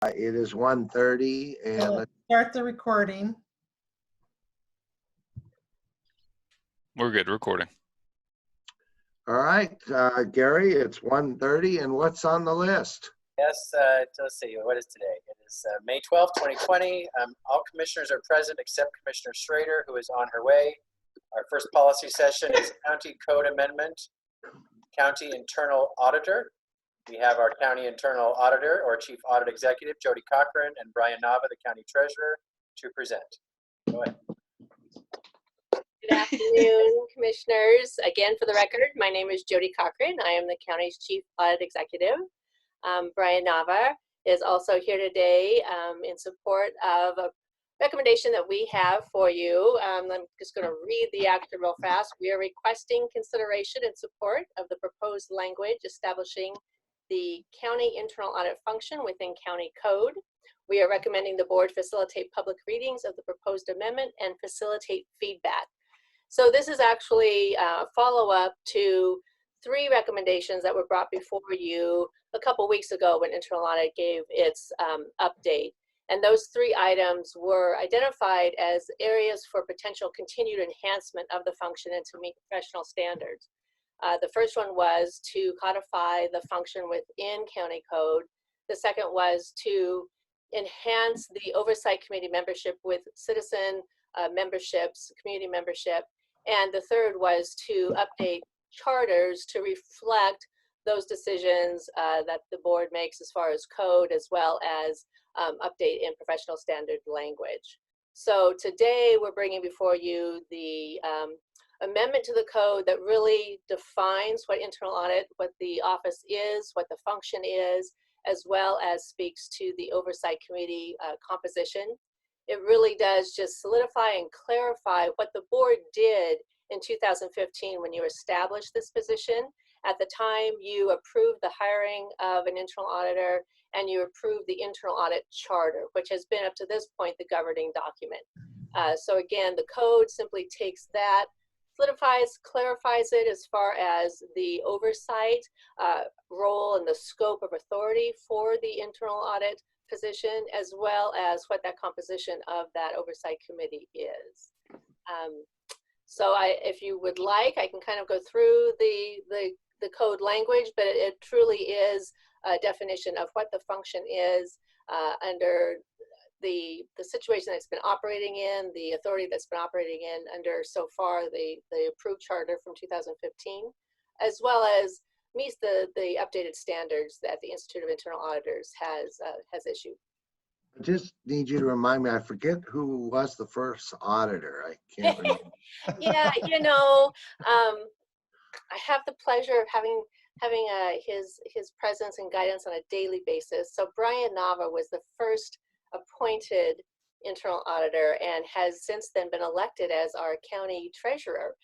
It is 1:30 and let's start the recording. We're good, recording. all right, Gary, it's 1:30 and what's on the list? Yes, let's see, what is today? It is May 12th, 2020. All commissioners are present except Commissioner Schrader, who is on her way. Our first policy session is County Code Amendment, County Internal Auditor. We have our County Internal Auditor or Chief Audit Executive, Jodi Cochran, and Brian Nava, the County Treasurer, to present. Go ahead. Good afternoon, Commissioners. Again, for the record, my name is Jodi Cochran. I am the County's Chief Audit Executive. Brian Nava is also here today in support of a recommendation that we have for you. I'm just going to read the action real fast. We are requesting consideration and support of the proposed language establishing the county internal audit function within county code. We are recommending the board facilitate public readings of the proposed amendment and facilitate feedback. So this is actually a follow-up to 3 recommendations that were brought before you a couple weeks ago when internal audit gave its update. And those 3 items were identified as areas for potential continued enhancement of the function and to meet professional standards. The first one was to codify the function within county code. The second was to enhance the oversight committee membership with citizen memberships, community membership. And the third was to update charters to reflect those decisions that the board makes as far as code, as well as update in professional standard language. So today we're bringing before you the amendment to the code that really defines what internal audit, what the office is, what the function is, as well as speaks to the oversight committee composition. It really does just solidify and clarify what the board did in 2015 when you established this position. At the time, you approved the hiring of an internal auditor and you approved the internal audit charter, which has been up to this point the governing document. So again, the code simply takes that, solidifies, clarifies it as far as the oversight role and the scope of authority for the internal audit position, as well as what that composition of that oversight committee is. So if you would like, I can kind of go through the code language, but it truly is a definition of what the function is under the situation that's been operating in, the authority that's been operating in under so far the approved charter from 2015, as well as meets the updated standards that the Institute of Internal Auditors has issued. I just need you to remind me, I forget who was the first auditor. I can't remember. Yeah, you know, I have the pleasure of having his presence and guidance on a daily basis. So Brian Nava was the first appointed internal auditor and has since then been elected as our county treasurer,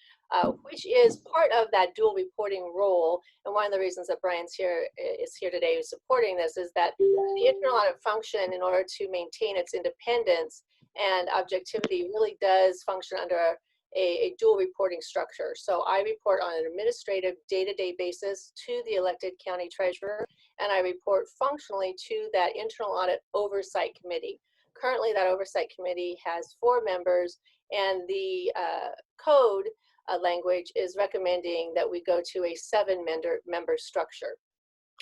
which is part of that dual reporting role. And one of the reasons that Brian's is here today supporting this is that the internal audit function, in order to maintain its independence and objectivity, really does function under a dual reporting structure. So I report on an administrative day-to-day basis to the elected county treasurer, and I report functionally to that internal audit oversight committee. Currently, that oversight committee has 4 members, and the code language is recommending that we go to a 7-member structure.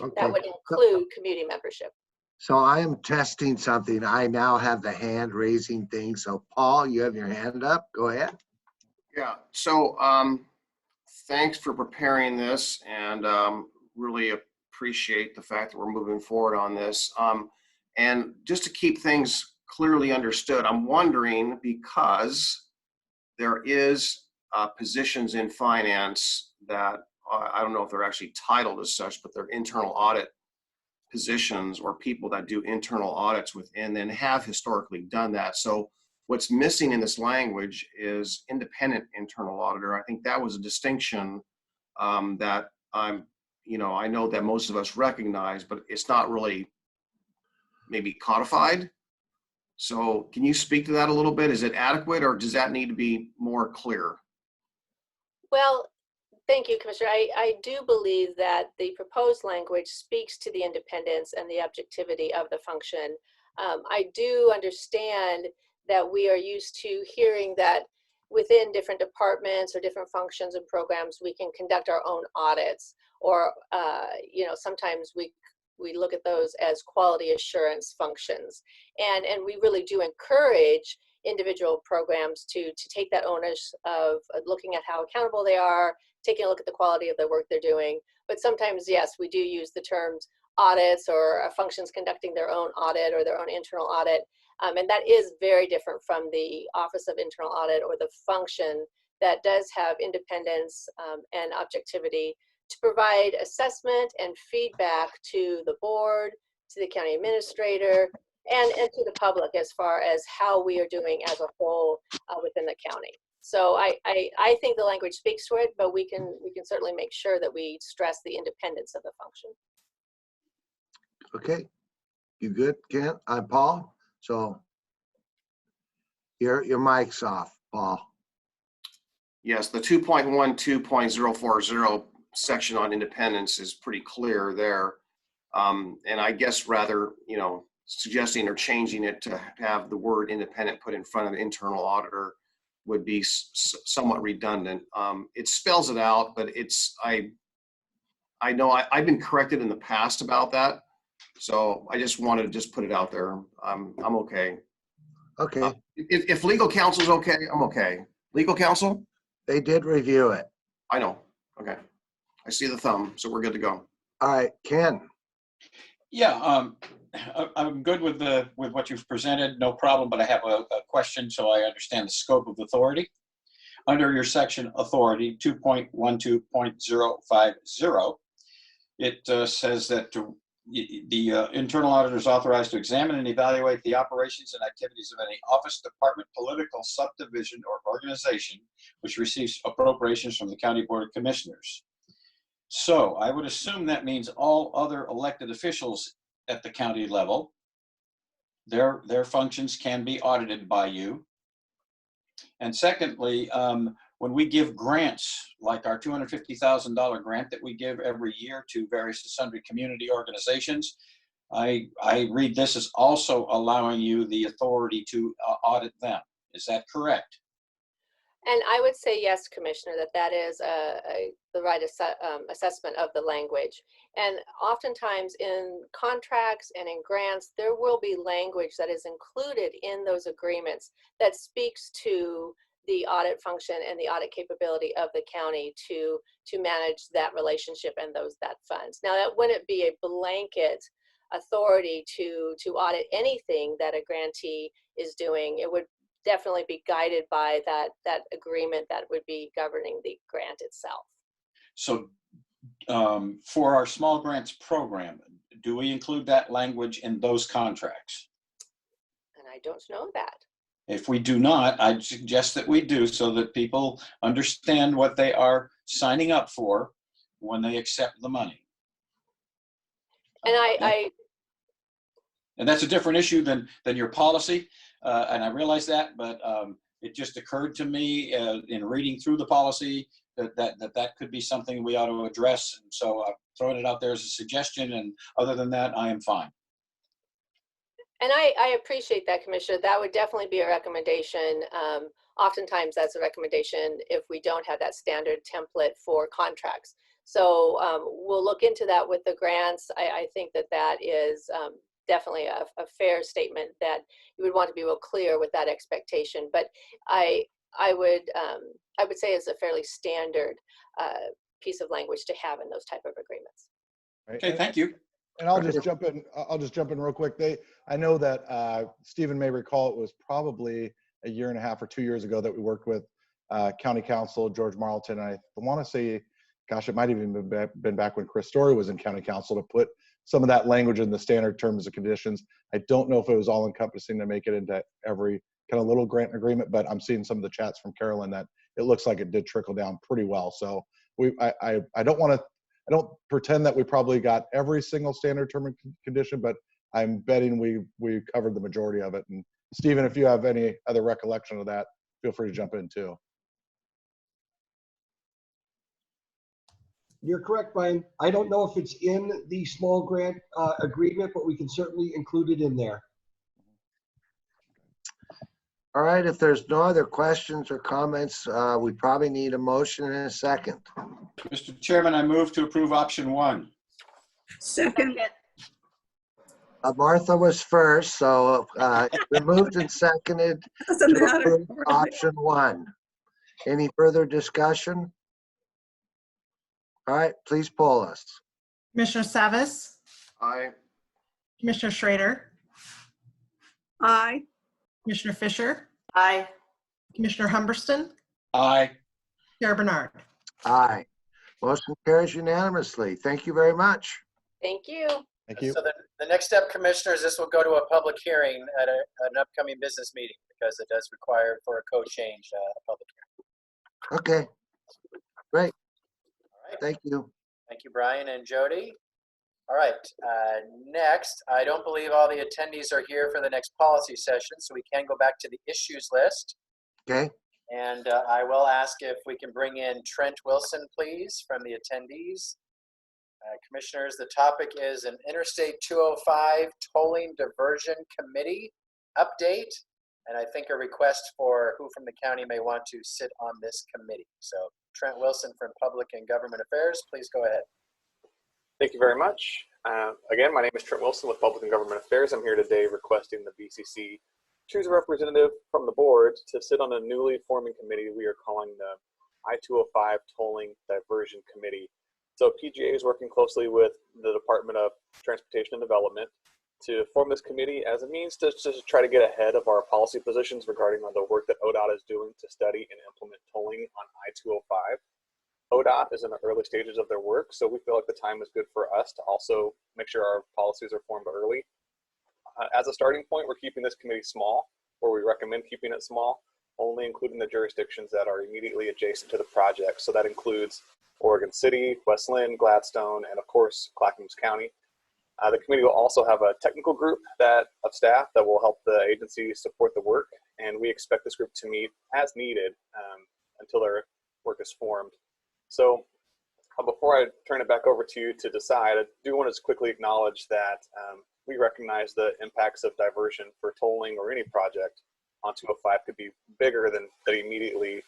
Okay. That would include community membership. So I am testing something. I now have the hand raising thing. So Paul, you have your hand up. Go ahead. Yeah, so thanks for preparing this, and really appreciate the fact that we're moving forward on this. And just to keep things clearly understood, I'm wondering, because there is positions in finance that I don't know if they're actually titled as such, but they're internal audit positions or people that do internal audits within and have historically done that. So what's missing in this language is independent internal auditor. I think that was a distinction that I know that most of us recognize, but it's not really maybe codified. So can you speak to that a little bit? Is it adequate, or does that need to be more clear? Well, Thank you, Commissioner. I do believe that the proposed language speaks to the independence and the objectivity of the function. I do understand that we are used to hearing that within different departments or different functions and programs, we can conduct our own audits, or sometimes we look at those as quality assurance functions, and we really do encourage individual programs to take that onus of looking at how accountable they are, taking a look at the quality of the work they're doing. But sometimes, yes, we do use the terms audits or functions conducting their own audit or their own internal audit. And that is very different from the Office of Internal Audit, or the function that does have independence and objectivity to provide assessment and feedback to the board, to the county administrator, and to the public as far as how we are doing as a whole within the county. So I think the language speaks to it, but we can certainly make sure that we stress the independence of the function. Okay, you good, Kent? I'm Paul. So your mic's off, Paul. Yes, the 2.12.040 section on independence is pretty clear there. And I guess rather, suggesting or changing it to have the word independent put in front of internal auditor would be somewhat redundant. It spells it out, but I know I've been corrected in the past about that. So I just wanted to just put it out there. I'm okay. Okay, If legal counsel's okay, I'm okay. Legal counsel? they did review it. I know. Okay. I see the thumb, so we're good to go. All right, Ken. Yeah, I'm good with what you've presented, no problem, but I have a question so I understand the scope of authority. Under your section authority 2.12.050, it says that the internal auditor is authorized to examine and evaluate the operations and activities of any office, department, political subdivision, or organization which receives appropriations from the County Board of Commissioners. So I would assume that means all other elected officials at the county level, their functions can be audited by you. And secondly, when we give grants, like our $250,000 grant that we give every year to various and sundry community organizations, I read this as also allowing you the authority to audit them. Is that correct? And I would say yes, Commissioner, that is the right assessment of the language. And oftentimes in contracts and in grants, there will be language that is included in those agreements that speaks to the audit function and the audit capability of the county to manage that relationship and that funds. Now, that wouldn't be a blanket authority to audit anything that a grantee is doing. It would definitely be guided by that agreement that would be governing the grant itself. So for our small grants program, do we include that language in those contracts? And I don't know that. If we do not, I'd suggest that we do, so that people understand what they are signing up for when they accept the money. And and that's a different issue than your policy, and I realize that, but it just occurred to me in reading through the policy that could be something we ought to address. And so I'm throwing it out there as a suggestion, and other than that, I am fine. And I appreciate that, Commissioner. That would definitely be a recommendation. Oftentimes that's a recommendation if we don't have that standard template for contracts. So we'll look into that with the grants. I think that is definitely a fair statement, that you would want to be real clear with that expectation. But I would say it's a fairly standard piece of language to have in those type of agreements. Right. Okay, thank you. And I'll just jump in. I'll just jump in real quick. I know that Stephen may recall it was probably a year and a half or 2 years ago that we worked with County Council George Marlton. I want to say, gosh, it might have even been back when Chris Story was in County Council, to put some of that language in the standard terms and conditions. I don't know if it was all encompassing to make it into every kind of little grant agreement, but I'm seeing some of the chats from Carolyn that it looks like it did trickle down pretty well. So I don't pretend that we probably got every single standard term and condition, but I'm betting we covered the majority of it. And Stephen, if you have any other recollection of that, feel free to jump in too. You're correct, Brian. I don't know if it's in the small grant agreement, but we can certainly include it in there. All right, if there's no other questions or comments, we probably need a motion in a second. Mr. Chairman, I move to approve option 1. Second. Martha was first, so it's been moved and seconded Doesn't to matter. approve option 1. Any further discussion? All right, please poll us. Commissioner Savas, Aye. Commissioner Schrader, Aye. Commissioner Fisher, Aye. Commissioner Humberston, Aye. Chair Bernard. Aye. Motion carries unanimously. Thank you very much. Thank you. Thank you. So the next step, commissioners, this will go to a public hearing at an upcoming business meeting because it does require for a code change, a public hearing. Okay, great. All right. Thank you. Thank you, Brian and Jodi. All right, next, I don't believe all the attendees are here for the next policy session, so we can go back to the issues list. Okay, And I will ask if we can bring in Trent Wilson, please, from the attendees. Commissioners, the topic is an Interstate 205 Tolling Diversion Committee update. And I think a request for who from the county may want to sit on this committee. So Trent Wilson from Public and Government Affairs, please go ahead. Thank you very much. Again, my name is Trent Wilson with Public and Government Affairs. I'm here today requesting the BCC choose a representative from the board to sit on a newly forming committee we are calling the I-205 Tolling Diversion Committee. So PGA is working closely with the Department of Transportation and Development to form this committee as a means to try to get ahead of our policy positions regarding the work that ODOT is doing to study and implement tolling on I-205. ODOT is in the early stages of their work, so we feel like the time is good for us to also make sure our policies are formed early. As a starting point, we're keeping this committee small, or we recommend keeping it small, only including the jurisdictions that are immediately adjacent to the project. So that includes Oregon City, West Linn, Gladstone, and of course, Clackamas County. The committee will also have a technical group of staff that will help the agency support the work, and we expect this group to meet as needed until their work is formed. So before I turn it back over to you to decide, I do want to just quickly acknowledge that we recognize the impacts of diversion for tolling or any project on 205 could be bigger than the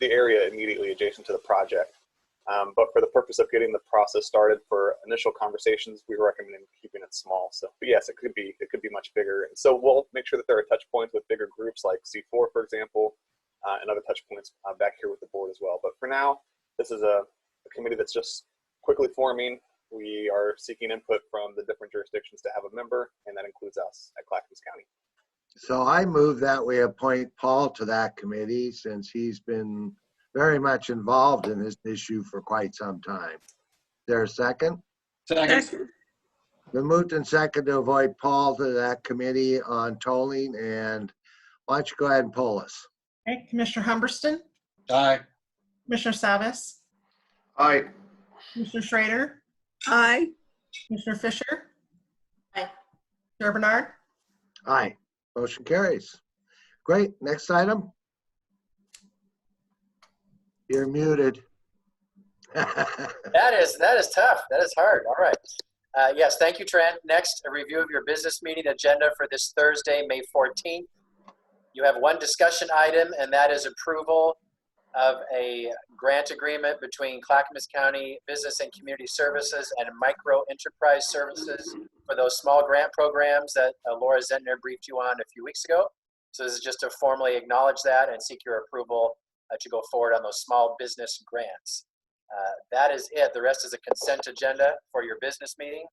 area immediately adjacent to the project. But for the purpose of getting the process started for initial conversations, we recommend keeping it small. So, but yes, it could be much bigger. And so we'll make sure that there are touch points with bigger groups like C4, for example, and other touch points back here with the board as well. But for now, this is a committee that's just quickly forming. We are seeking input from the different jurisdictions to have a member, and that includes us at Clackamas County. so I move that we appoint Paul to that committee since he's been very much involved in this issue for quite some time. Is there a second? Second. The moved and second to avoid Paul to that committee on tolling, and why don't you go ahead and poll us? Okay, Commissioner Humberston, Aye. Commissioner Savas, Aye. Commissioner Schrader, Aye. Commissioner Fisher, Aye. Chair Bernard. Aye. Motion carries. Great. Next item. You're muted. That is tough. That is hard. All right. Yes, thank you, Trent. Next, a review of your business meeting agenda for this Thursday, May 14th. You have one discussion item, and that is approval of a grant agreement between Clackamas County Business and Community Services and Micro Enterprise Services for those small grant programs that Laura Zentner briefed you on a few weeks ago. So this is just to formally acknowledge that and seek your approval to go forward on those small business grants. That is it. The rest is a consent agenda for your business meeting.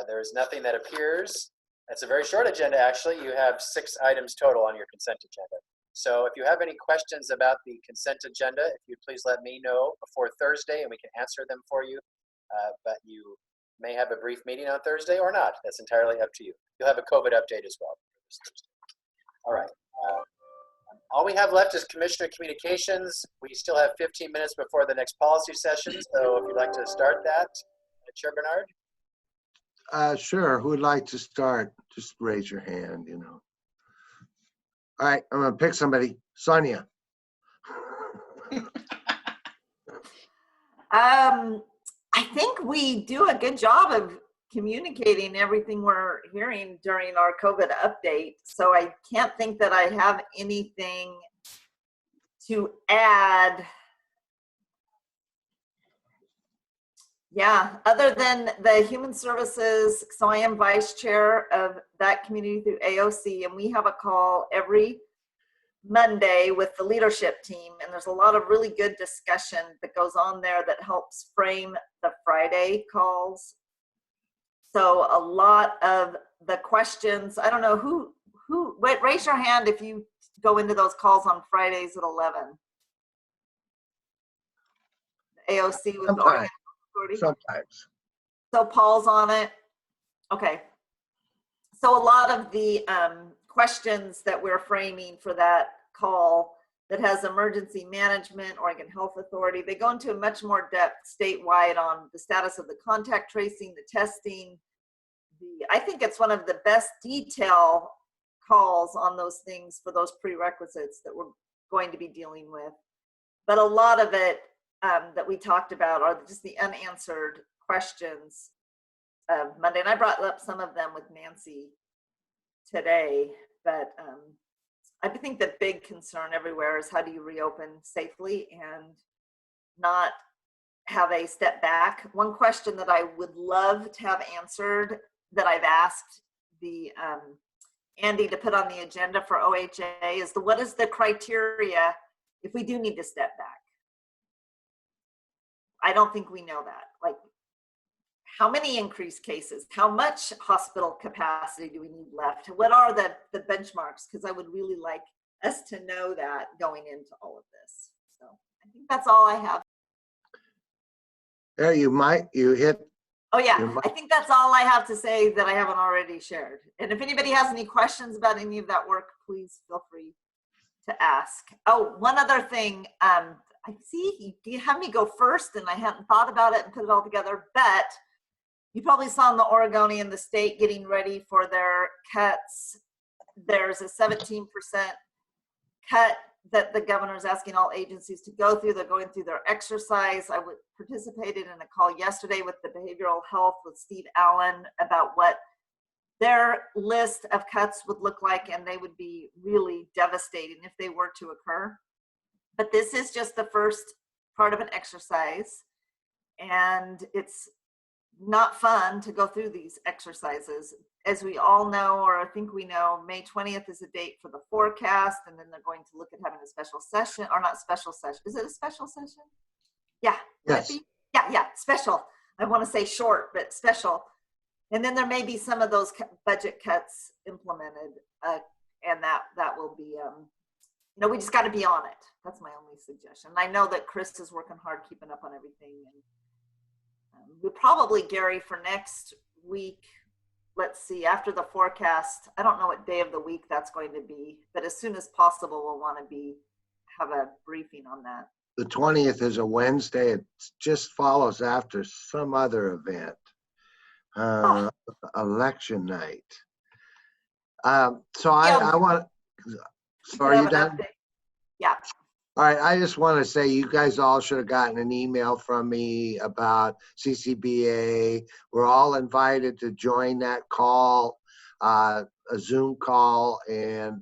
There is nothing that appears. It's a very short agenda, actually. You have 6 items total on your consent agenda. So if you have any questions about the consent agenda, if you'd please let me know before Thursday and we can answer them for you. But you may have a brief meeting on Thursday or not. That's entirely up to you. You'll have a COVID update as well. All right. All we have left is Commissioner Communications. We still have 15 minutes before the next policy session. So if you'd like to start that, Chair Bernard. Sure. Who would like to start? Just raise your hand, you know. All right, I'm gonna pick somebody. Sonia. I think we do a good job of communicating everything we're hearing during our COVID update. So I can't think that I have anything to add. Yeah, other than the human services. So I am vice chair of that community through AOC, and we have a call every Monday with the leadership team, and there's a lot of really good discussion that goes on there that helps frame the Friday calls. So a lot of the questions, I don't know who wait, raise your hand if you go into those calls on Fridays at 11. AOC with the Oregon Authority. Sometimes. So Paul's on it. Okay. So a lot of the questions that we're framing for that call that has emergency management, Oregon Health Authority, they go into a much more depth statewide on the status of the contact tracing, the testing. I think it's one of the best detail calls on those things for those prerequisites that we're going to be dealing with. But a lot of it that we talked about are just the unanswered questions of Monday. And I brought up some of them with Nancy today, but I think the big concern everywhere is how do you reopen safely and not have a step back. One question that I would love to have answered that I've asked the Andy to put on the agenda for OHA is what is the criteria if we do need to step back? I don't think we know that. Like, how many increased cases? How much hospital capacity do we need left? What are the benchmarks? Because I would really like us to know that going into all of this. So I think that's all I have. There, you hit. Oh yeah, I think that's all I have to say that I haven't already shared. And if anybody has any questions about any of that work, please feel free to ask. Oh, one other thing. I see you have me go first and I hadn't thought about it and put it all together, but you probably saw in the Oregonian and the state getting ready for their cuts. There's a 17% cut that the governor is asking all agencies to go through. They're going through their exercise. I participated in a call yesterday with the behavioral health with Steve Allen about what their list of cuts would look like, and they would be really devastating if they were to occur. But this is just the first part of an exercise, and it's not fun to go through these exercises. As we all know, or I think we know, May 20th is a date for the forecast, and then they're going to look at having a special session, or not special session. Is it a special session? Yeah. Yes. Yeah, special. I want to say short, but special. And then there may be some of those budget cuts implemented, and that will be, we just got to be on it. That's my only suggestion. I know that Chris is working hard keeping up on everything. And we'll probably, Gary, for next week, let's see, after the forecast, I don't know what day of the week that's going to be, but as soon as possible, we'll want to have a briefing on that. The 20th is a Wednesday. It just follows after some other event, election night. So I want to, so are you done? Yeah. All right, I just want to say you guys all should have gotten an email from me about CCBA. We're all invited to join that call, a Zoom call, and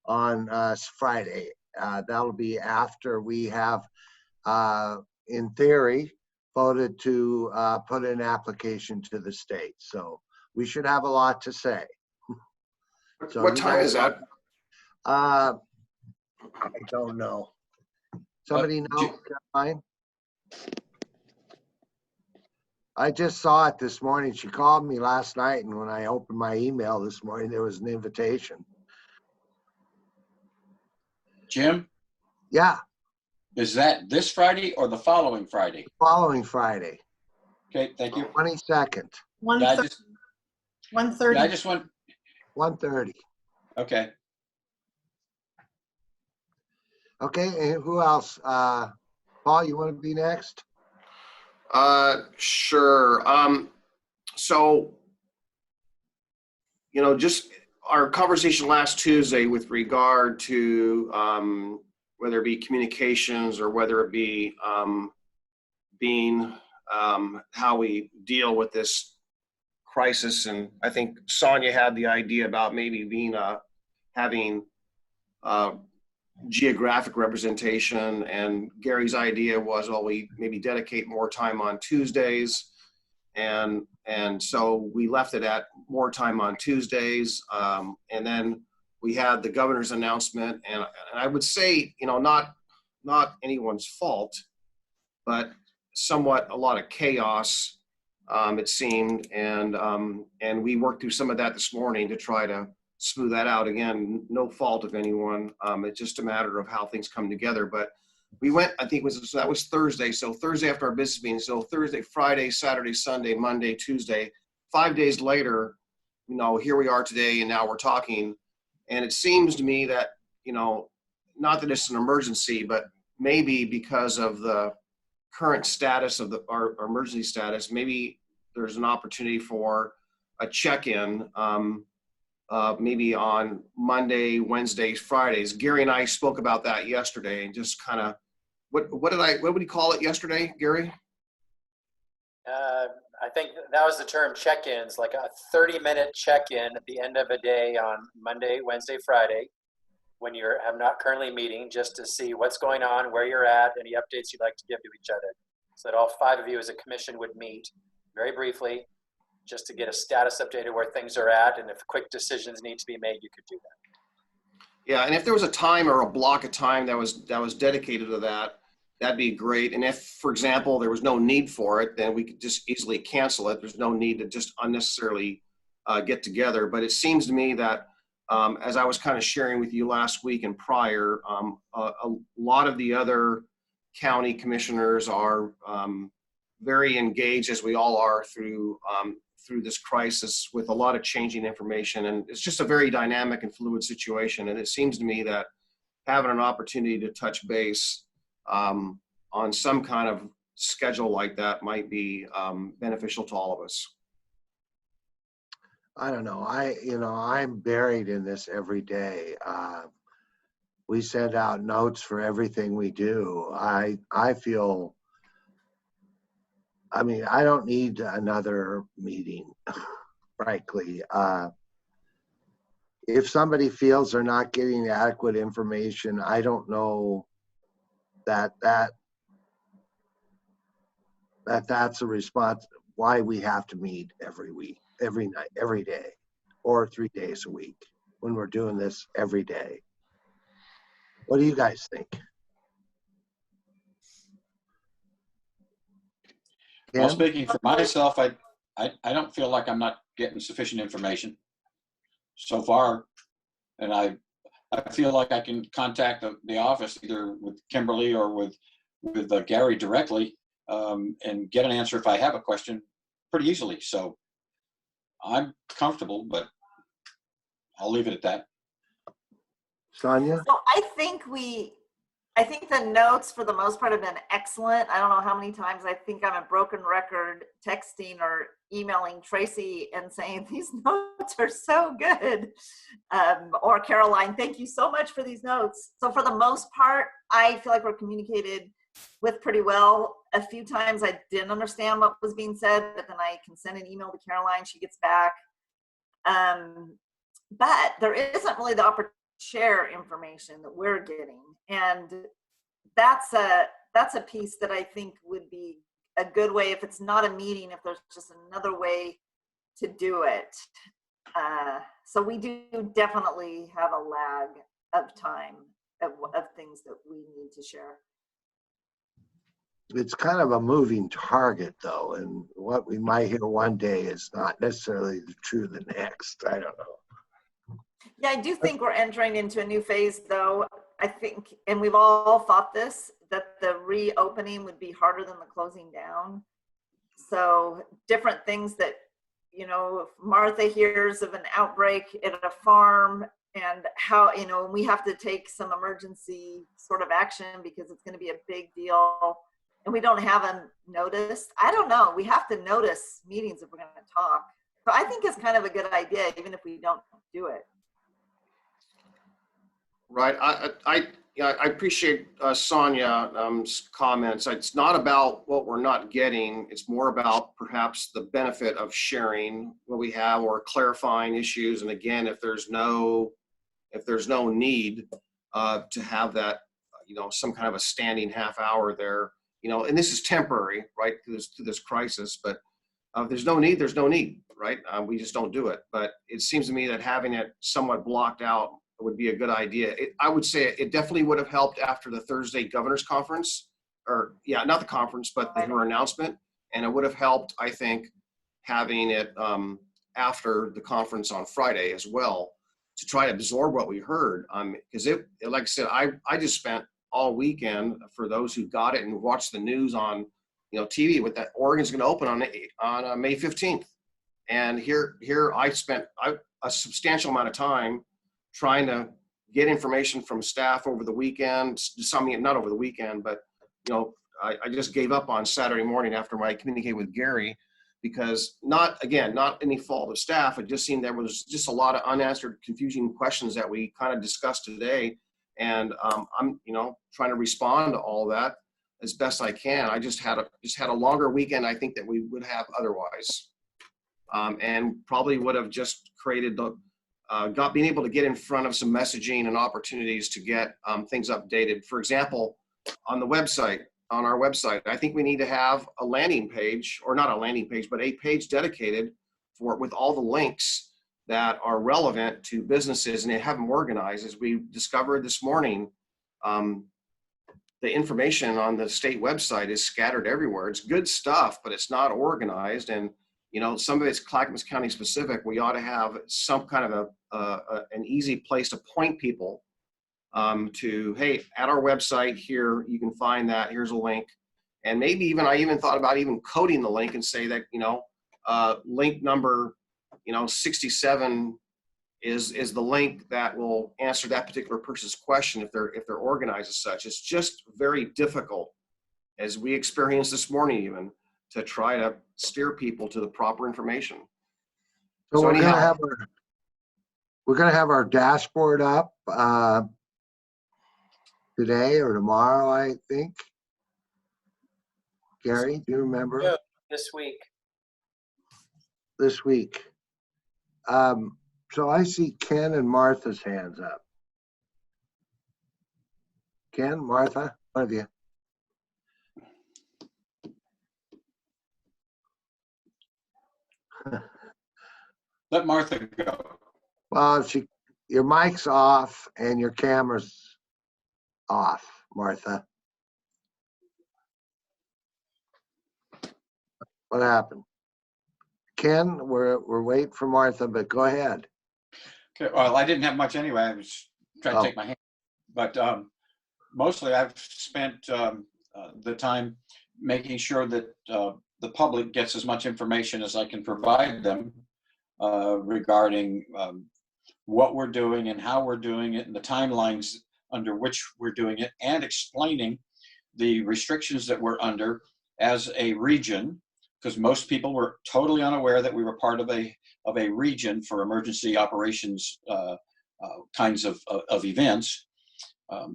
on Friday. That'll be after we have, in theory, voted to put an application to the state. So we should have a lot to say. So what time is that? I don't know. Somebody know, Caroline? I just saw it this morning. She called me last night, and when I opened my email this morning, there was an invitation. Jim? Yeah. Is that this Friday or the following Friday? Following Friday. Okay, thank you. 22nd. 1:30. I just want. 1:30. Okay. Okay, and who else? Paul, you want to be next? Sure. So, just our conversation last Tuesday with regard to whether it be communications or whether it be being how we deal with this crisis. And I think Sonia had the idea about maybe being having geographic representation, and Gary's idea was, well, we maybe dedicate more time on Tuesdays, and so we left it at more time on Tuesdays, and then we had the governor's announcement, and I would say, you know, not anyone's fault, but somewhat a lot of chaos, it seemed, and we worked through some of that this morning to try to smooth that out. Again, no fault of anyone. It's just a matter of how things come together. But we went, I think that was Thursday. So Thursday after our business meeting. So Thursday, Friday, Saturday, Sunday, Monday, Tuesday, 5 days later, you know, here we are today, and now we're talking. And it seems to me that, you know, not that it's an emergency, but maybe because of the current status of our emergency status, maybe there's an opportunity for a check-in, maybe on Monday, Wednesdays, Fridays. Gary and I spoke about that yesterday, and just kind of, what would you call it yesterday, Gary? I think that was the term, check-ins, like a 30-minute check-in at the end of a day on Monday, Wednesday, Friday, when you have not currently meeting, just to see what's going on, where you're at, any updates you'd like to give to each other. So that all 5 of you as a commission would meet very briefly, just to get a status update of where things are at, and if quick decisions need to be made, you could do that. Yeah, and if there was a time or a block of time that was dedicated to that, that'd be great. And if, for example, there was no need for it, then we could just easily cancel it. There's no need to just unnecessarily get together. But it seems to me that, as I was kind of sharing with you last week and prior, a lot of the other county commissioners are very engaged, as we all are, through this crisis, with a lot of changing information. And it's just a very dynamic and fluid situation. And it seems to me that having an opportunity to touch base on some kind of schedule like that might be beneficial to all of us. I don't know. I'm buried in this every day. We send out notes for everything we do. I feel, I mean, I don't need another meeting, frankly. If somebody feels they're not getting adequate information, I don't know that's a response why we have to meet every week, every night, every day, or 3 days a week when we're doing this every day. What do you guys think? Well, Ken? speaking for myself, I don't feel like I'm not getting sufficient information so far, and I feel like I can contact the office either with Kimberly or with Gary directly, and get an answer if I have a question pretty easily. So I'm comfortable, but I'll leave it at that. Sonia? So I think the notes for the most part have been excellent. I don't know how many times I think I'm a broken record texting or emailing Tracy and saying these notes are so good. Or Caroline, thank you so much for these notes. So for the most part, I feel like we're communicated with pretty well. A few times I didn't understand what was being said, but then I can send an email to Caroline, she gets back. But there isn't really the opportunity to share information that we're getting. And that's a piece that I think would be a good way, if it's not a meeting, if there's just another way to do it. So we do definitely have a lag of time of things that we need to share. It's kind of a moving target, though, and what we might hear one day is not necessarily true the next. I don't know. Yeah, I do think we're entering into a new phase, though. I think, and we've all thought this, that the reopening would be harder than the closing down. So different things that, you know, if Martha hears of an outbreak at a farm, and how, you know, we have to take some emergency sort of action because it's going to be a big deal, and we don't have them noticed. I don't know. We have to notice meetings if we're going to talk. So I think it's kind of a good idea, even if we don't do it. Right. Yeah, I appreciate Sonia's comments. It's not about what we're not getting. It's more about perhaps the benefit of sharing what we have or clarifying issues. And again, if there's no need to have that, some kind of a standing half hour there, and this is temporary, right, to this crisis. But if there's no need, there's no need, right? We just don't do it. But it seems to me that having it somewhat blocked out would be a good idea. I would say it definitely would have helped after the Thursday governor's conference, or yeah, not the conference, but her announcement. And it would have helped, I think, having it after the conference on Friday as well, to try to absorb what we heard. Because like I said, I just spent all weekend, for those who got it and watched the news on TV, with that Oregon's going to open on May 15th. And here I spent a substantial amount of time trying to get information from staff over the weekend. Not over the weekend, but I just gave up on Saturday morning after I communicated with Gary, because not any fault of staff. It just seemed there was just a lot of unanswered, confusing questions that we kind of discussed today. And I'm trying to respond to all that as best I can. I just had a longer weekend, I think, that we would have otherwise, and probably would have just created being able to get in front of some messaging and opportunities to get things updated. For example, on our website, I think we need to have a landing page, or not a landing page, but a page dedicated with all the links that are relevant to businesses, and they have them organized. As we discovered this morning, the information on the state website is scattered everywhere. It's good stuff, but it's not organized. And some of it's Clackamas County specific. We ought to have some kind of an easy place to point people to, hey, at our website here, you can find that. Here's a link. And maybe I even thought about even coding the link and say that, link number, 67 is the link that will answer that particular person's question if they're organized as such. It's just very difficult, as we experienced this morning even, to try to steer people to the proper information. So we're gonna have our dashboard up today or tomorrow, I think. Gary, do you remember? Yeah, this week. This week. So I see Ken and Martha's hands up. Ken, Martha, one of you. Let Martha go. Well, your mic's off and your camera's off, Martha. What happened? Ken, we're waiting for Martha, but go ahead. Okay, well, I didn't have much anyway. I was trying to take my hand. But mostly I've spent the time making sure that the public gets as much information as I can provide them regarding what we're doing and how we're doing it and the timelines under which we're doing it, and explaining the restrictions that we're under as a region, because most people were totally unaware that we were part of a region for emergency operations kinds of events.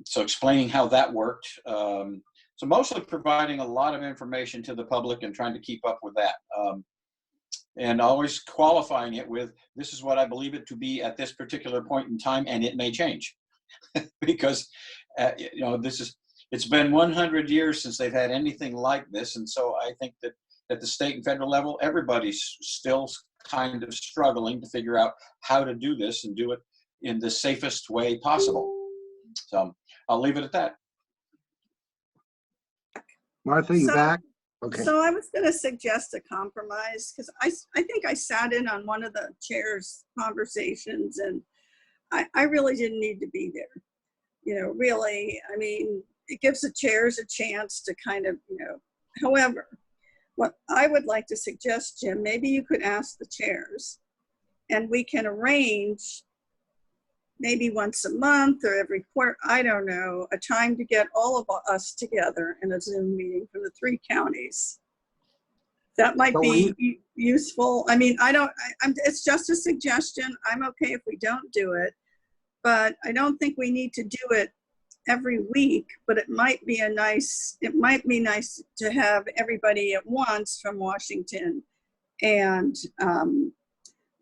So explaining how that worked. So mostly providing a lot of information to the public and trying to keep up with that. And always qualifying it with, this is what I believe it to be at this particular point in time, and it may change. Because, it's been 100 years since they've had anything like this. And so I think that at the state and federal level, everybody's still kind of struggling to figure out how to do this and do it in the safest way possible. So I'll leave it at that. Martha, you back? Okay. So I was going to suggest a compromise, because I think I sat in on one of the chair's conversations, and I really didn't need to be there. Really, I mean, it gives the chairs a chance to kind of, however, what I would like to suggest, Jim, maybe you could ask the chairs, and we can arrange maybe once a month or every quarter, I don't know, a time to get all of us together in a Zoom meeting from the 3 counties. That might be useful. I mean, it's just a suggestion. I'm okay if we don't do it, but I don't think we need to do it every week, but it might be nice to have everybody at once from Washington and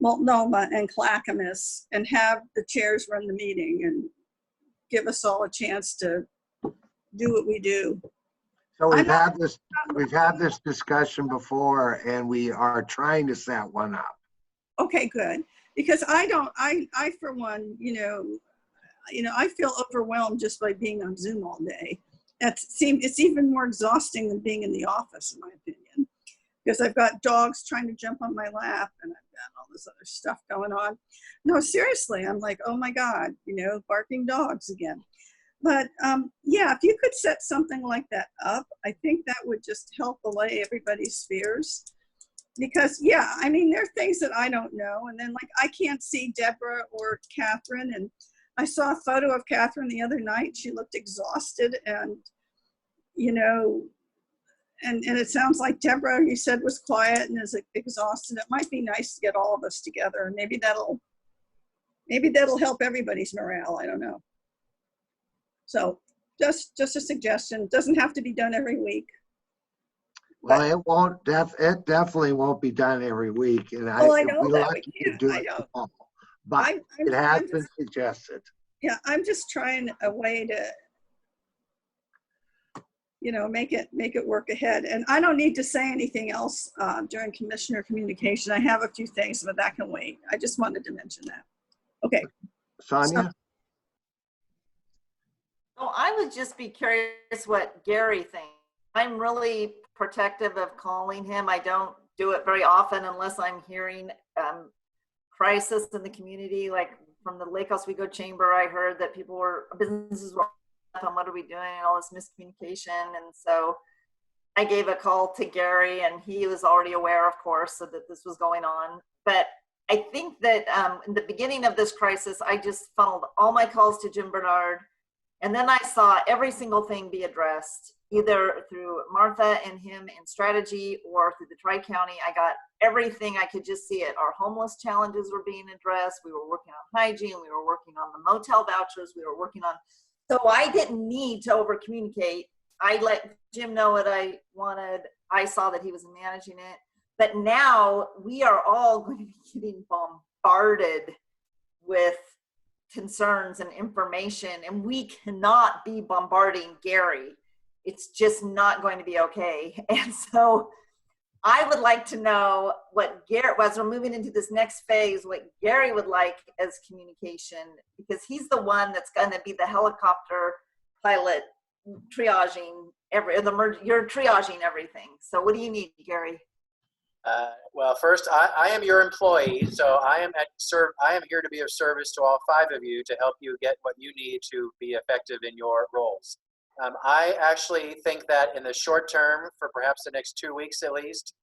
Multnomah and Clackamas, and have the chairs run the meeting and give us all a chance to do what we do. So we've had this discussion before, and we are trying to set one up. Okay, good. Because I for one, I feel overwhelmed just by being on Zoom all day. It's even more exhausting than being in the office, in my opinion, because I've got dogs trying to jump on my lap, and I've got all this other stuff going on. No, seriously, I'm like, oh my God, barking dogs again. But yeah, if you could set something like that up, I think that would just help allay everybody's fears. Because yeah, I mean, there are things that I don't know. And then like, I can't see Deborah or Catherine. And I saw a photo of Catherine the other night. She looked exhausted, and, and it sounds like Deborah, you said, was quiet and is exhausted. It might be nice to get all of us together, and maybe that'll help everybody's morale. I don't know. So just a suggestion. Doesn't have to be done every week. Well, it definitely won't be done every week, and I know we that like we you to can't. do I it know. all, but it has been suggested. Yeah, I'm just trying a way to, make it work ahead. And I don't need to say anything else during commissioner communication. I have a few things, but that can wait. I just wanted to mention that. Okay. Sonia? Oh, I would just be curious what Gary thinks. I'm really protective of calling him. I don't do it very often unless I'm hearing crisis in the community. Like from the Lake Oswego Chamber, I heard that businesses were up on what are we doing, and all this miscommunication. And so I gave a call to Gary, and he was already aware, of course, so that this was going on. But I think that in the beginning of this crisis, I just funneled all my calls to Jim Bernard. And then I saw every single thing be addressed, either through Martha and him in strategy or through the Tri-County. I got everything. I could just see it. Our homeless challenges were being addressed. We were working on hygiene. We were working on the motel vouchers. We were working on, so I didn't need to over communicate. I let Jim know what I wanted. I saw that he was managing it. But now we are all going to be getting bombarded with concerns and information, and we cannot be bombarding Gary. It's just not going to be okay. And so I would like to know what Gary, as we're moving into this next phase, what Gary would like as communication, because he's the one that's going to be the helicopter pilot triaging you're triaging everything. So what do you need, Gary? Well, first, I am your employee, so I am here to be of service to all 5 of you to help you get what you need to be effective in your roles. I actually think that in the short term, for perhaps the next 2 weeks at least,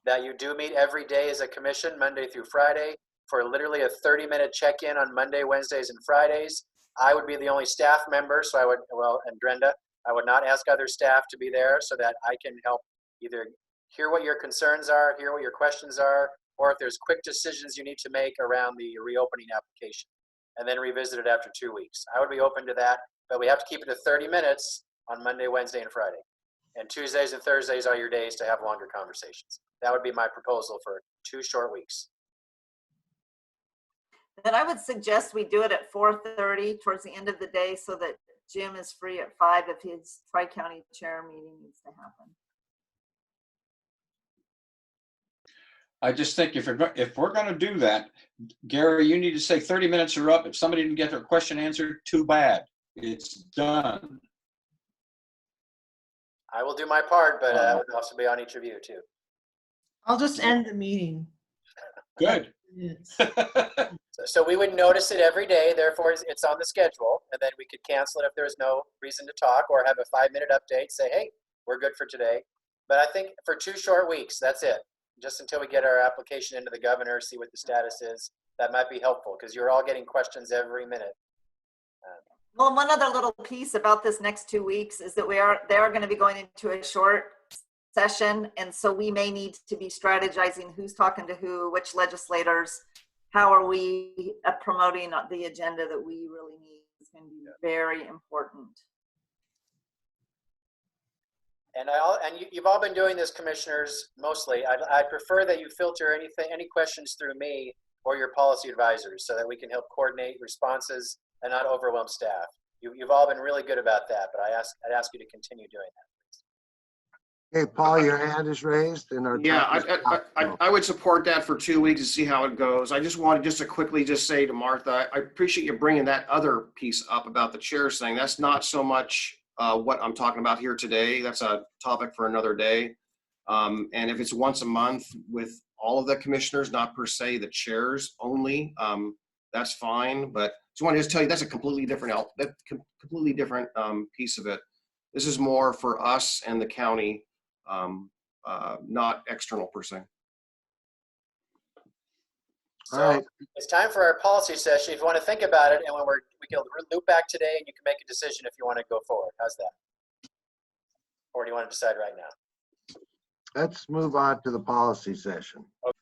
that you do meet every day as a commission, Monday through Friday, for literally a 30-minute check-in on Monday, Wednesdays, and Fridays. I would be the only staff member, so and Brenda, I would not ask other staff to be there so that I can help either hear what your concerns are, hear what your questions are, or if there's quick decisions you need to make around the reopening application, and then revisit it after 2 weeks. I would be open to that, but we have to keep it to 30 minutes on Monday, Wednesday, and Friday. And Tuesdays and Thursdays are your days to have longer conversations. That would be my proposal for 2 short weeks. Then I would suggest we do it at 4:30 towards the end of the day so that Jim is free at 5 if his Tri-County chair meeting needs to happen. I just think if we're going to do that, Gary, you need to say 30 minutes are up. If somebody didn't get their question answered, too bad. It's done. I will do my part, but that would also be on each of you too. I'll just end the meeting. Good. So we would notice it every day, therefore it's on the schedule, and then we could cancel it if there's no reason to talk, or have a 5-minute update, say, hey, we're good for today. But I think for 2 short weeks, that's it. Just until we get our application into the governor, see what the status is. That might be helpful because you're all getting questions every minute. Well, one other little piece about this next 2 weeks is that they are going to be going into a short session, and so we may need to be strategizing who's talking to who, which legislators, how are we promoting the agenda that we really need. It's going to be very important. And you've all been doing this, commissioners, mostly. I prefer that you filter any questions through me or your policy advisors so that we can help coordinate responses and not overwhelm staff. You've all been really good about that, but I'd ask you to continue doing that. Okay, Paul, your hand is raised and our Yeah, time I would support that for 2 weeks to see how it goes. I just wanted to quickly say to Martha, I appreciate you bringing that other piece up about the chairs thing. That's not so much what I'm talking about here today. That's a topic for another day. And if it's once a month with all of the commissioners, not per se the chairs only, that's fine. But just wanted to tell you that's a completely different piece of it. This is more for us and the county, not external per se. So it's time for our policy session. If you want to think about it, and when we can loop back today, and you can make a decision if you want to go forward. How's that? Or do you want to decide right now? Let's move on to the policy session. Okay.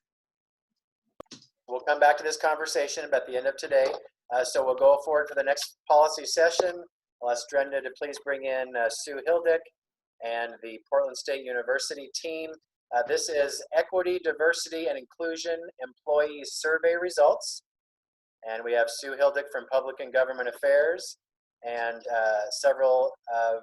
We'll come back to this conversation at the end of today. So we'll go forward for the next policy session. I'll ask Brenda to please bring in Sue Hildick and the Portland State University team. This is Equity, Diversity, and Inclusion Employee Survey Results. And we have Sue Hildick from Public and Government Affairs and several of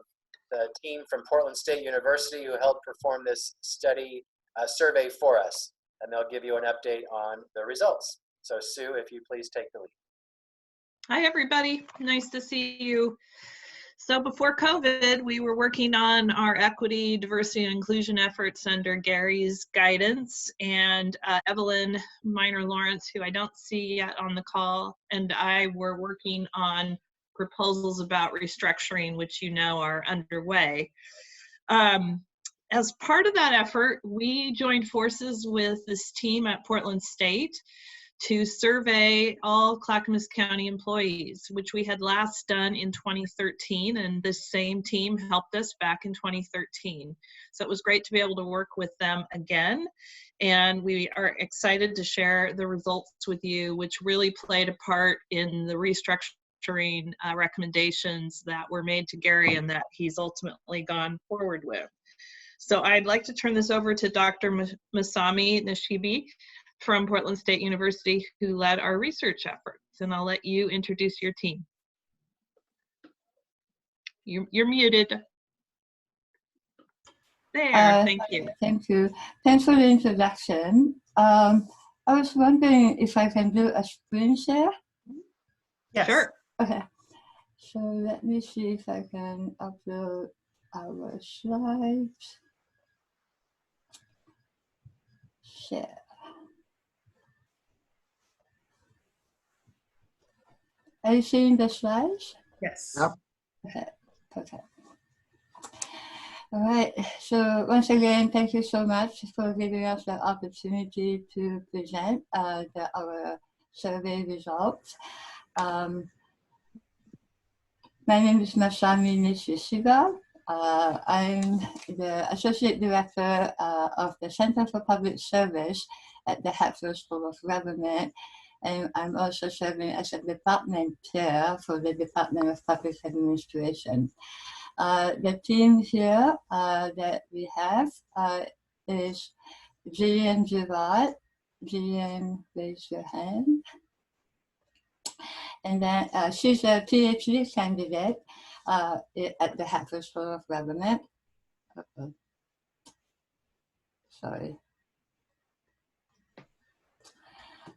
the team from Portland State University who helped perform this study survey for us. And they'll give you an update on the results. So Sue, if you please take the lead. Hi, everybody. Nice to see you. So before COVID, we were working on our equity, diversity, and inclusion efforts under Gary's guidance. And Evelyn Minor-Lawrence, who I don't see yet on the call, and I were working on proposals about restructuring, which you know are underway. As part of that effort, we joined forces with this team at Portland State to survey all Clackamas County employees, which we had last done in 2013, and this same team helped us back in 2013. So it was great to be able to work with them again, and we are excited to share the results with you, which really played a part in the restructuring recommendations that were made to Gary and that he's ultimately gone forward with. So I'd like to turn this over to Dr. Masami Nishisibi from Portland State University, who led our research efforts. And I'll let you introduce your team. You're muted. There, thank you. Thank you. Thanks for the introduction. I was wondering if I can do a screen share? Yes. Sure. Okay. So let me see if I can upload our slides. Share. Are you seeing the slides? Yes. Yep. Okay, perfect. All right, so once again, thank you so much for giving us the opportunity to present our survey results. My name is Masami Nishisibi. I'm the Associate Director of the Center for Public Service at the Hatfield School of Government. And I'm also serving as a department chair for the Department of Public Administration. The team here that we have is Jillian Girard. Jillian, raise your hand. And then she's a PhD candidate at the Hatfield School of Government. Sorry.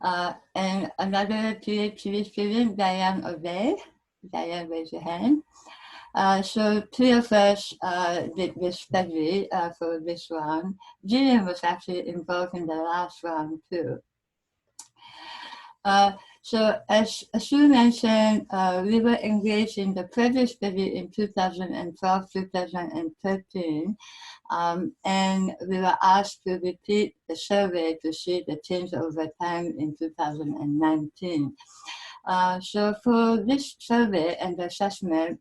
And another PhD student, Diane Odeh. Diane, raise your hand. So three of us did this study for this round. Jillian was actually involved in the last round too. So as Sue mentioned, we were engaged in the previous study in 2012, 2013, and we were asked to repeat the survey to see the change over time in 2019. So for this survey and assessment,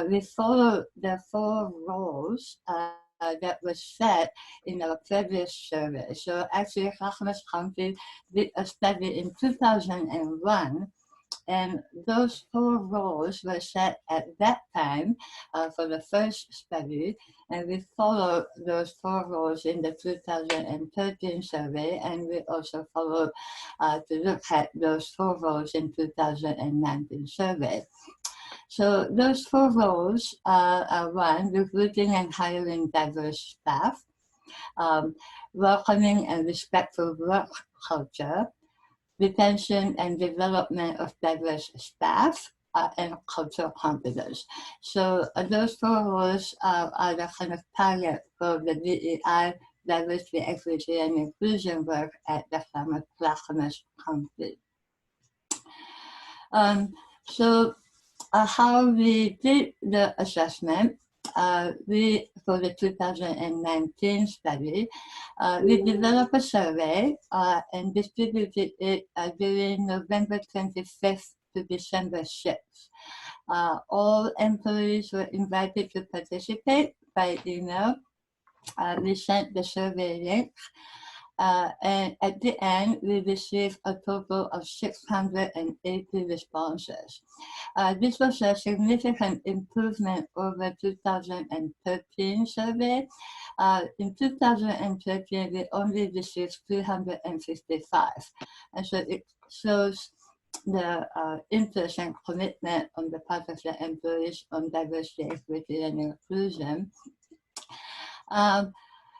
we followed the 4 roles that was set in our previous survey. So actually, Clackamas County did a study in 2001 And those 4 roles were set at that time for the first study. And we followed those 4 roles in the 2013 survey. And we also followed to look at those 4 roles in 2019 survey. So those 4 roles are 1, recruiting and hiring diverse staff, welcoming and respectful work culture, retention and development of diverse staff, and cultural competence. So those 4 roles are the kind of target for the DEI, diversity, equity, and inclusion work at the Clackamas County. So how we did the assessment, for the 2019 study, we developed a survey and distributed it during November 25th to December 6th. All employees were invited to participate by email. We sent the survey link. And at the end, we received a total of 680 responses. This was a significant improvement over 2013 survey. In 2013, we only received 355. And so it shows the interest and commitment on the part of the employees on diversity, equity, and inclusion.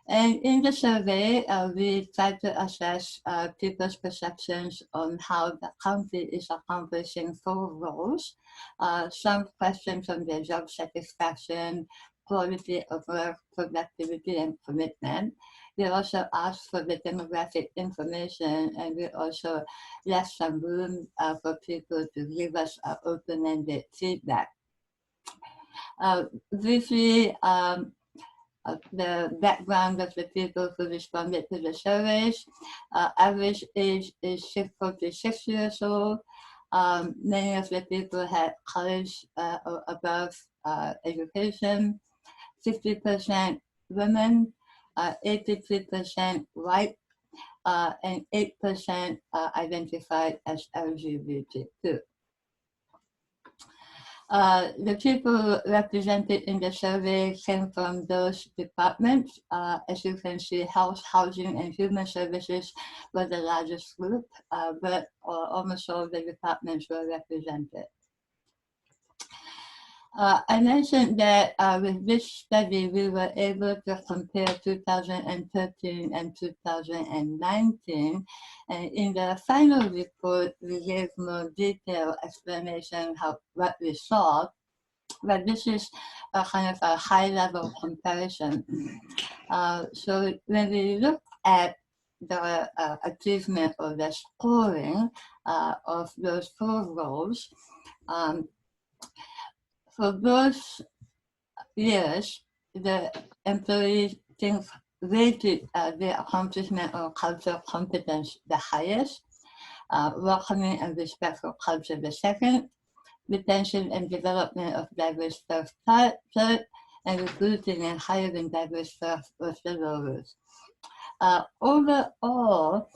And in the survey, we tried to assess people's perceptions on how the county is accomplishing 4 roles. Some questions on their job satisfaction, quality of work, productivity, and commitment. We also asked for the demographic information, and we also left some room for people to give us open-ended feedback. Briefly, the background of the people who responded to the surveys. Average age is 46 years old. Many of the people had college or above education. 50% women, 83% white, and 8% identified as LGBTQ. The people represented in the survey came from those departments. As you can see, health, housing, and human services were the largest group, but almost all the departments were represented. I mentioned that with this study, we were able to compare 2013 and 2019. And in the final report, we gave more detailed explanation of what we saw. But this is a kind of a high-level comparison. So when we look at the achievement or the scoring of those 4 roles, for those years, the employees rated the accomplishment of cultural competence the highest, welcoming and respectful culture the second, retention and development of diverse staff third, and recruiting and hiring diverse staff was the lowest. Overall,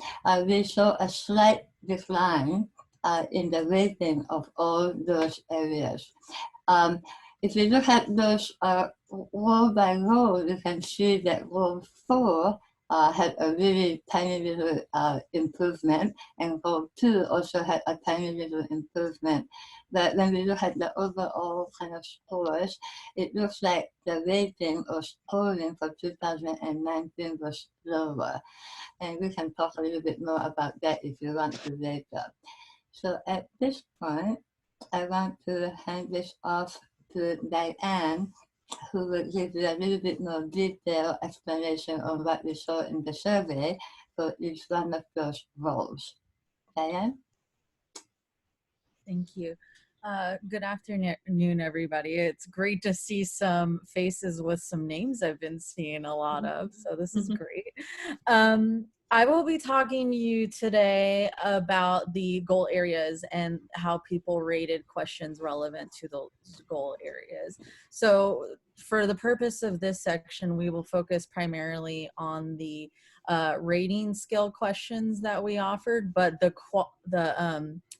we saw a slight decline in the rating of all those areas. If you look at those row by row, you can see that row 4 had a really tiny little improvement, and row 2 also had a tiny little improvement. But when we look at the overall kind of scores, it looks like the rating or scoring for 2019 was lower. And we can talk a little bit more about that if you want to later. So at this point, I want to hand this off to Diane, who will give you a little bit more detailed explanation on what we saw in the survey for each one of those roles. Diane? Thank you. Good afternoon, everybody. It's great to see some faces with some names I've been seeing a lot of, so this is great. I will be talking to you today about the goal areas and how people rated questions relevant to the goal areas. So for the purpose of this section, we will focus primarily on the rating scale questions that we offered, but the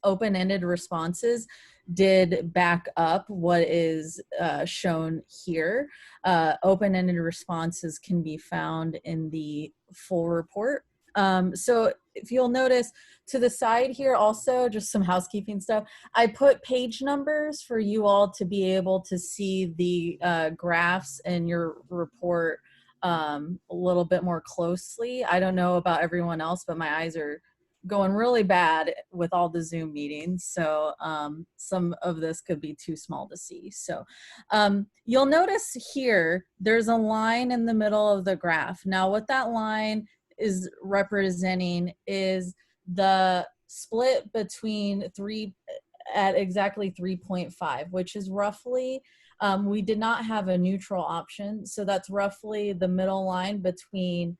open-ended responses did back up what is shown here. Open-ended responses can be found in the full report. So if you'll notice to the side here also, just some housekeeping stuff, I put page numbers for you all to be able to see the graphs in your report a little bit more closely. I don't know about everyone else, but my eyes are going really bad with all the Zoom meetings. So some of this could be too small to see. So you'll notice here, there's a line in the middle of the graph. Now what that line is representing is the split between at exactly 3.5, which is roughly, we did not have a neutral option. So that's roughly the middle line between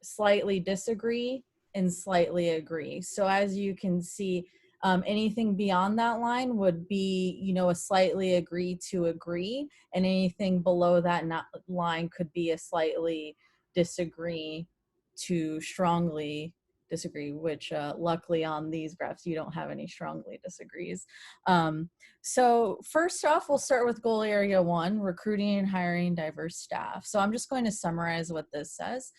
slightly disagree and slightly agree. So as you can see, anything beyond that line would be, you know, a slightly agree to agree, and anything below that line could be a slightly disagree to strongly disagree, which luckily on these graphs, you don't have any strongly disagrees. So first off, we'll start with goal area 1, recruiting and hiring diverse staff. So I'm just going to summarize what this says.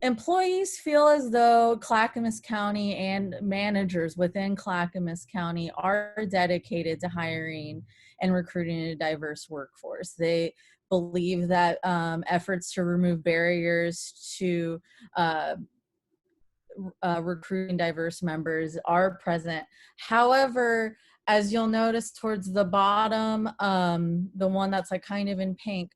Employees feel as though Clackamas County and managers within Clackamas County are dedicated to hiring and recruiting a diverse workforce. They believe that efforts to remove barriers to recruiting diverse members are present. However, as you'll notice towards the bottom, the one that's like kind of in pink,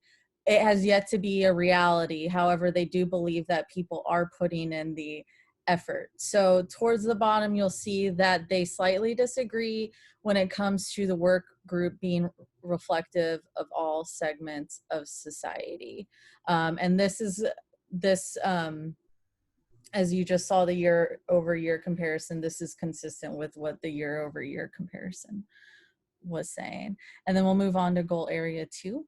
it has yet to be a reality. However, they do believe that people are putting in the effort. So towards the bottom, you'll see that they slightly disagree when it comes to the work group being reflective of all segments of society. And this is, as you just saw the year-over-year comparison, this is consistent with what the year-over-year comparison was saying. And then we'll move on to goal area 2.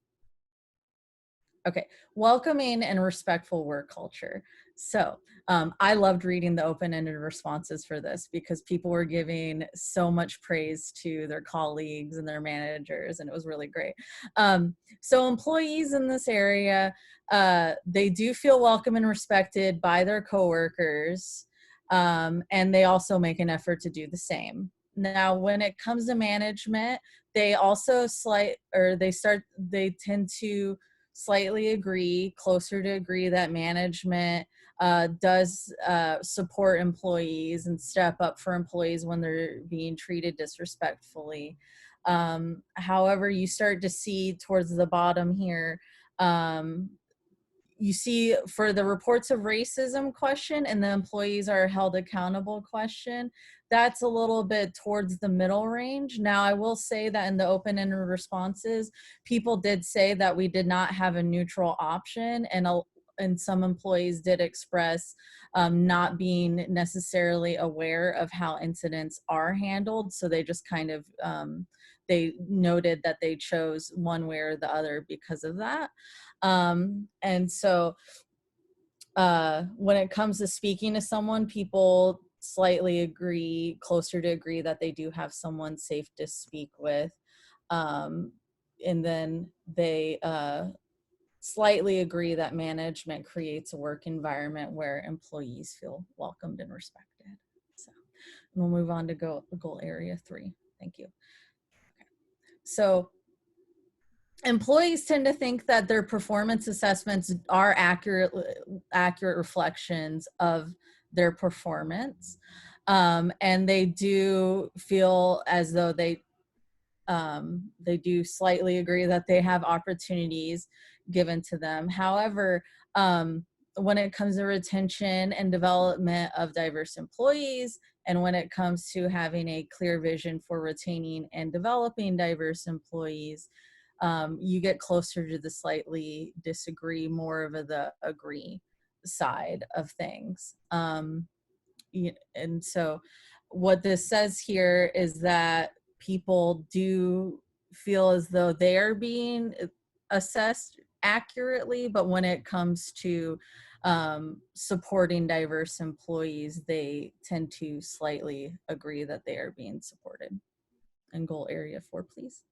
Okay, welcoming and respectful work culture. So I loved reading the open-ended responses for this because people were giving so much praise to their colleagues and their managers, and it was really great. So employees in this area, they do feel welcome and respected by their coworkers, and they also make an effort to do the same. Now, when it comes to management, they also they tend to slightly agree, closer to agree that management does support employees and step up for employees when they're being treated disrespectfully. However, you start to see towards the bottom here, you see for the reports of racism question and the employees are held accountable question, that's a little bit towards the middle range. Now, I will say that in the open-ended responses, people did say that we did not have a neutral option, and some employees did express not being necessarily aware of how incidents are handled. So they just kind of, they noted that they chose one way or the other because of that. And so when it comes to speaking to someone, people slightly agree, closer to agree that they do have someone safe to speak with. And then they slightly agree that management creates a work environment where employees feel welcomed and respected. So we'll move on to goal area 3. Thank you. Okay. So employees tend to think that their performance assessments are accurate reflections of their performance. And they do feel as though they do slightly agree that they have opportunities given to them. However, when it comes to retention and development of diverse employees, and when it comes to having a clear vision for retaining and developing diverse employees, you get closer to the slightly disagree, more of the agree side of things. And so what this says here is that people do feel as though they are being assessed accurately, but when it comes to supporting diverse employees, they tend to slightly agree that they are being supported. And goal area 4, please.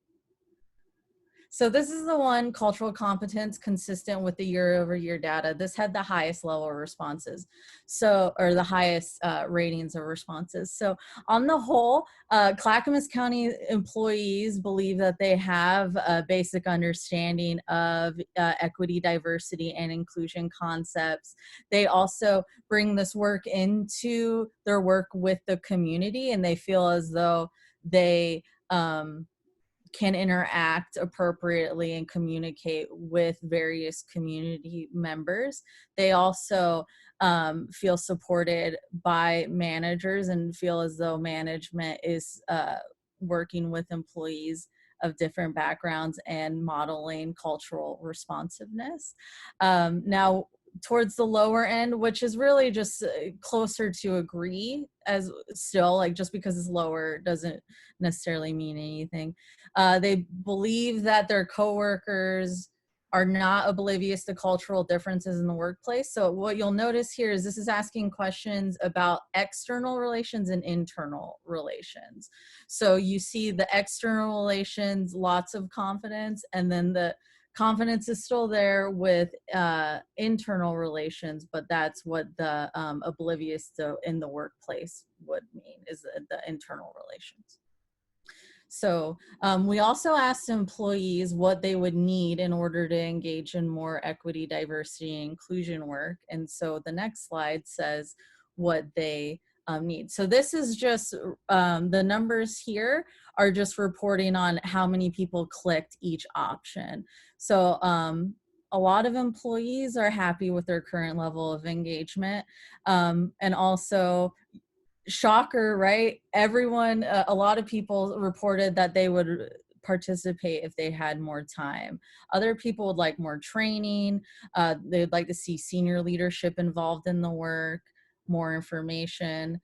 So this is the one, cultural competence, consistent with the year-over-year data. This had the highest level of responses, so, or the highest ratings of responses. So on the whole, Clackamas County employees believe that they have a basic understanding of equity, diversity, and inclusion concepts. They also bring this work into their work with the community, and they feel as though they can interact appropriately and communicate with various community members. They also feel supported by managers and feel as though management is working with employees of different backgrounds and modeling cultural responsiveness. Now, towards the lower end, which is really just closer to agree, as still, like, just because it's lower doesn't necessarily mean anything. They believe that their coworkers are not oblivious to cultural differences in the workplace. So what you'll notice here is this is asking questions about external relations and internal relations. So you see the external relations, lots of confidence, and then the confidence is still there with internal relations, but that's what the oblivious to in the workplace would mean, is the internal relations. So we also asked employees what they would need in order to engage in more equity, diversity, and inclusion work. And so the next slide says what they need. So this is just, the numbers here are just reporting on how many people clicked each option. So a lot of employees are happy with their current level of engagement. And also, shocker, right? Everyone, a lot of people reported that they would participate if they had more time. Other people would like more training. They'd like to see senior leadership involved in the work, more information.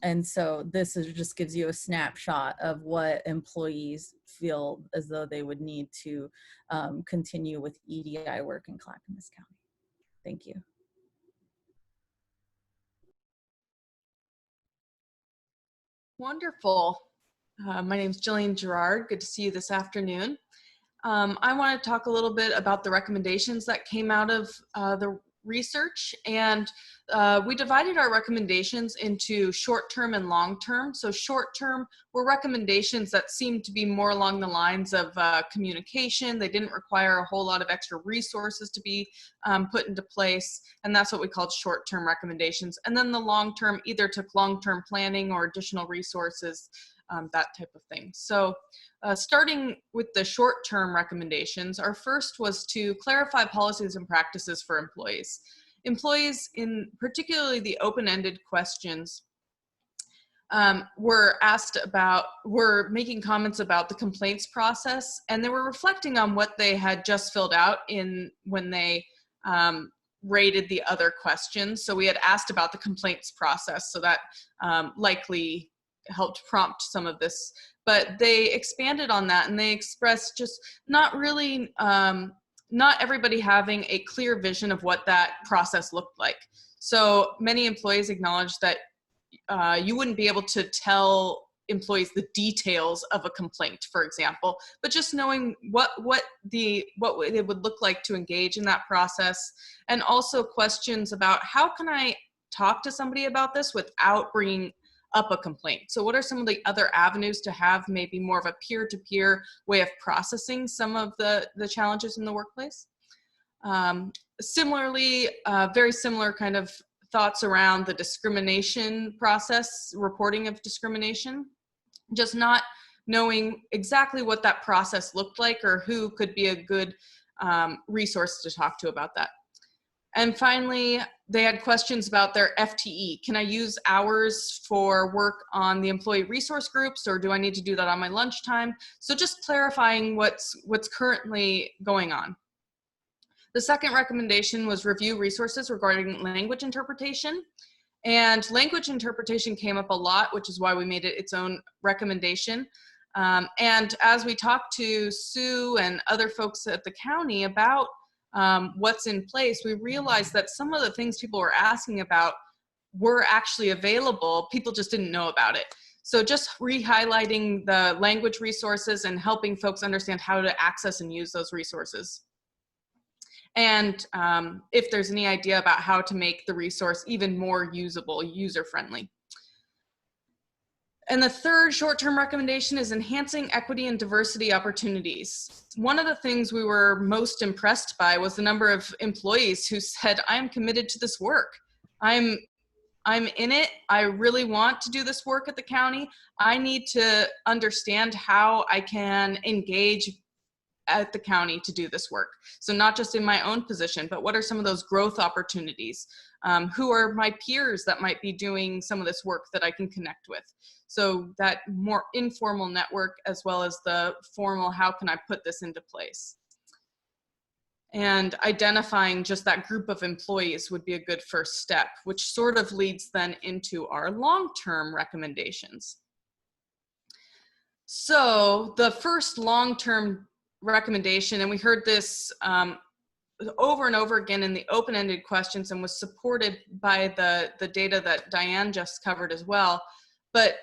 And so this is, just gives you a snapshot of what employees feel as though they would need to continue with EDI work in Clackamas County. Thank you. Wonderful. My name is Jillian Girard. Good to see you this afternoon. I want to talk a little bit about the recommendations that came out of the research, and we divided our recommendations into short-term and long-term. So short-term were recommendations that seemed to be more along the lines of communication. They didn't require a whole lot of extra resources to be put into place, and that's what we called short-term recommendations. And then the long-term either took long-term planning or additional resources, that type of thing. So starting with the short-term recommendations, our first was to clarify policies and practices for employees. Employees, in particularly the open-ended questions, were making comments about the complaints process, and they were reflecting on what they had just filled out when they rated the other questions. So we had asked about the complaints process, so that likely helped prompt some of this, but they expanded on that, and they expressed just not really, not everybody having a clear vision of what that process looked like. So many employees acknowledged that you wouldn't be able to tell employees the details of a complaint, for example, but just knowing what it would look like to engage in that process, and also questions about how can I talk to somebody about this without bringing up a complaint. So what are some of the other avenues to have maybe more of a peer-to-peer way of processing some of the challenges in the workplace? Similarly, very similar kind of thoughts around the discrimination process, reporting of discrimination, just not knowing exactly what that process looked like or who could be a good resource to talk to about that. And finally, they had questions about their FTE. Can I use hours for work on the employee resource groups, or do I need to do that on my lunchtime? So just clarifying what's currently going on. The second recommendation was review resources regarding language interpretation. And language interpretation came up a lot, which is why we made it its own recommendation. And as we talked to Sue and other folks at the county about what's in place, we realized that some of the things people were asking about were actually available. People just didn't know about it. So just re-highlighting the language resources and helping folks understand how to access and use those resources. And if there's any idea about how to make the resource even more usable, user-friendly. And the third short-term recommendation is enhancing equity and diversity opportunities. One of the things we were most impressed by was the number of employees who said, I am committed to this work. I'm in it. I really want to do this work at the county. I need to understand how I can engage at the county to do this work. So not just in my own position, but what are some of those growth opportunities? Who are my peers that might be doing some of this work that I can connect with? So that more informal network as well as the formal, how can I put this into place? And identifying just that group of employees would be a good first step, which sort of leads then into our long-term recommendations. So the first long-term recommendation, and we heard this over and over again in the open-ended questions and was supported by the data that Diane just covered as well, but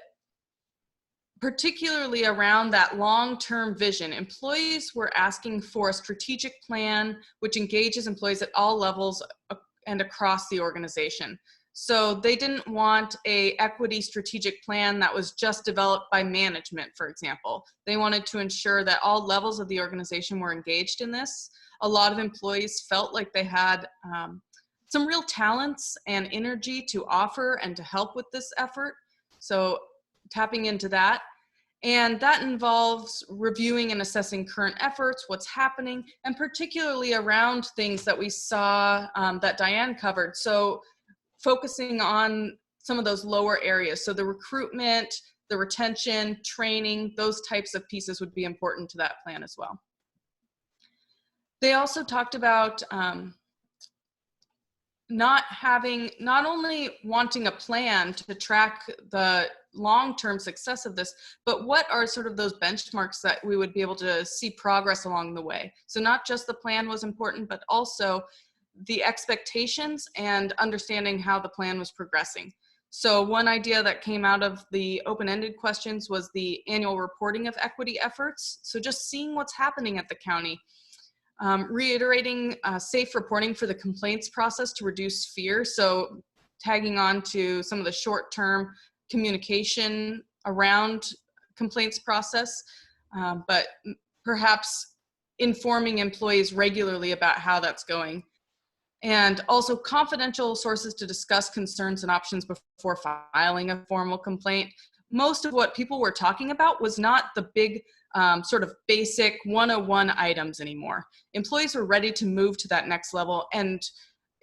particularly around that long-term vision, employees were asking for a strategic plan which engages employees at all levels and across the organization. So they didn't want a equity strategic plan that was just developed by management, for example. They wanted to ensure that all levels of the organization were engaged in this. A lot of employees felt like they had some real talents and energy to offer and to help with this effort. So tapping into that. And that involves reviewing and assessing current efforts, what's happening, and particularly around things that we saw that Diane covered. So focusing on some of those lower areas. So the recruitment, the retention, training, those types of pieces would be important to that plan as well. They also talked about not only wanting a plan to track the long-term success of this, but what are sort of those benchmarks that we would be able to see progress along the way. So not just the plan was important, but also the expectations and understanding how the plan was progressing. So one idea that came out of the open-ended questions was the annual reporting of equity efforts. So just seeing what's happening at the county. Reiterating safe reporting for the complaints process to reduce fear. So tagging on to some of the short-term communication around complaints process, but perhaps informing employees regularly about how that's going. And also confidential sources to discuss concerns and options before filing a formal complaint. Most of what people were talking about was not the big sort of basic 101 items anymore. Employees were ready to move to that next level, and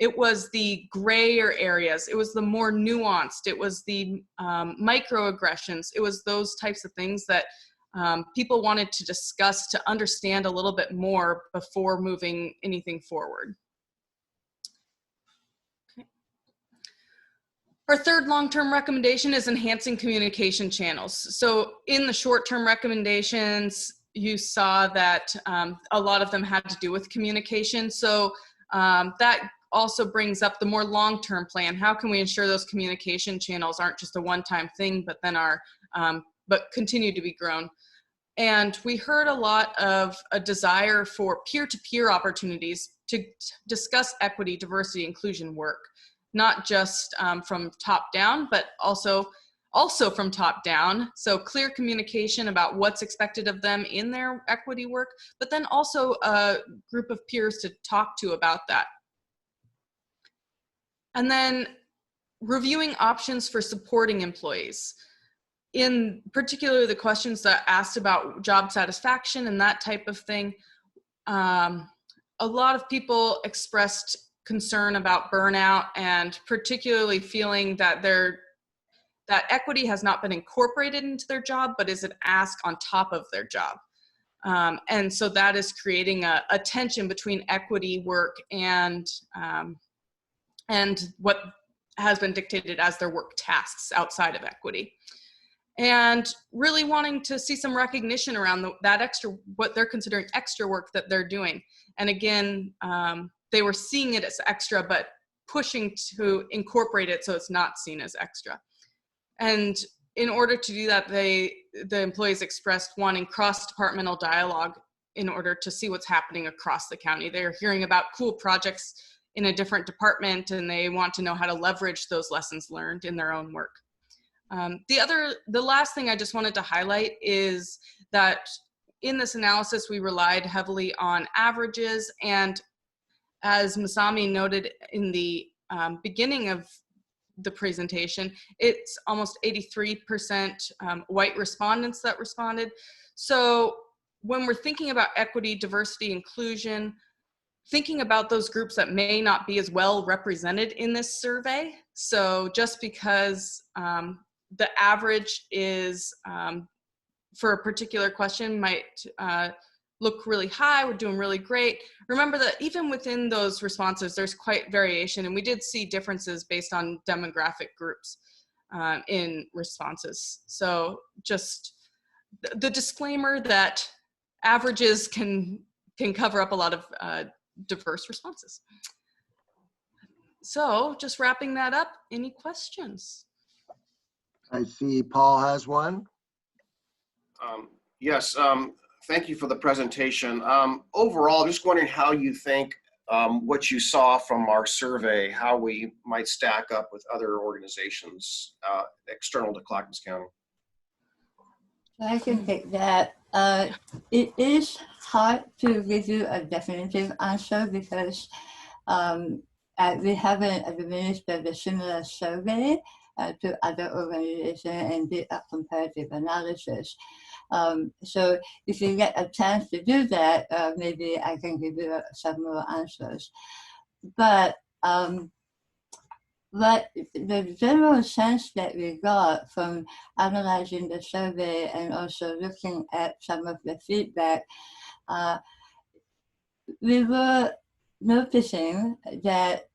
it was the grayer areas, it was the more nuanced, it was the microaggressions, it was those types of things that people wanted to discuss to understand a little bit more before moving anything forward. Our third long-term recommendation is enhancing communication channels. So in the short-term recommendations, you saw that a lot of them had to do with communication. So that also brings up the more long-term plan. How can we ensure those communication channels aren't just a one-time thing, but then are, but continue to be grown? And we heard a lot of a desire for peer-to-peer opportunities to discuss equity, diversity, inclusion work. Not just from top down, but also from top down. So clear communication about what's expected of them in their equity work, but then also a group of peers to talk to about that. And then reviewing options for supporting employees. In particular, the questions that asked about job satisfaction and that type of thing, a lot of people expressed concern about burnout and particularly feeling that that equity has not been incorporated into their job, but is an ask on top of their job. And so that is creating a tension between equity work and what has been dictated as their work tasks outside of equity. and really wanting to see some recognition around that extra, what they're considering extra work that they're doing. And again, they were seeing it as extra, but pushing to incorporate it so it's not seen as extra. And in order to do that, the employees expressed wanting cross-departmental dialogue in order to see what's happening across the county. They're hearing about cool projects in a different department, and they want to know how to leverage those lessons learned in their own work. The last thing I just wanted to highlight is that in this analysis, we relied heavily on averages, and as Masami noted in the beginning of the presentation, it's almost 83% white respondents that responded. So when we're thinking about equity, diversity, inclusion, thinking about those groups that may not be as well represented in this survey. So just because the average is for a particular question might look really high, we're doing really great. Remember that even within those responses, there's quite variation, and we did see differences based on demographic groups in responses. So just the disclaimer that averages can cover up a lot of diverse responses. So just wrapping that up, any questions? I see Paul has one. Yes, thank you for the presentation. Overall, just wondering how you think what you saw from our survey, how we might stack up with other organizations external to Clackamas County. I can take that. It is hard to give you a definitive answer because we haven't administered a similar survey to other organizations and did a comparative analysis. So if you get a chance to do that, maybe I can give you some more answers. But the general sense that we got from analyzing the survey and also looking at some of the feedback, we were noticing that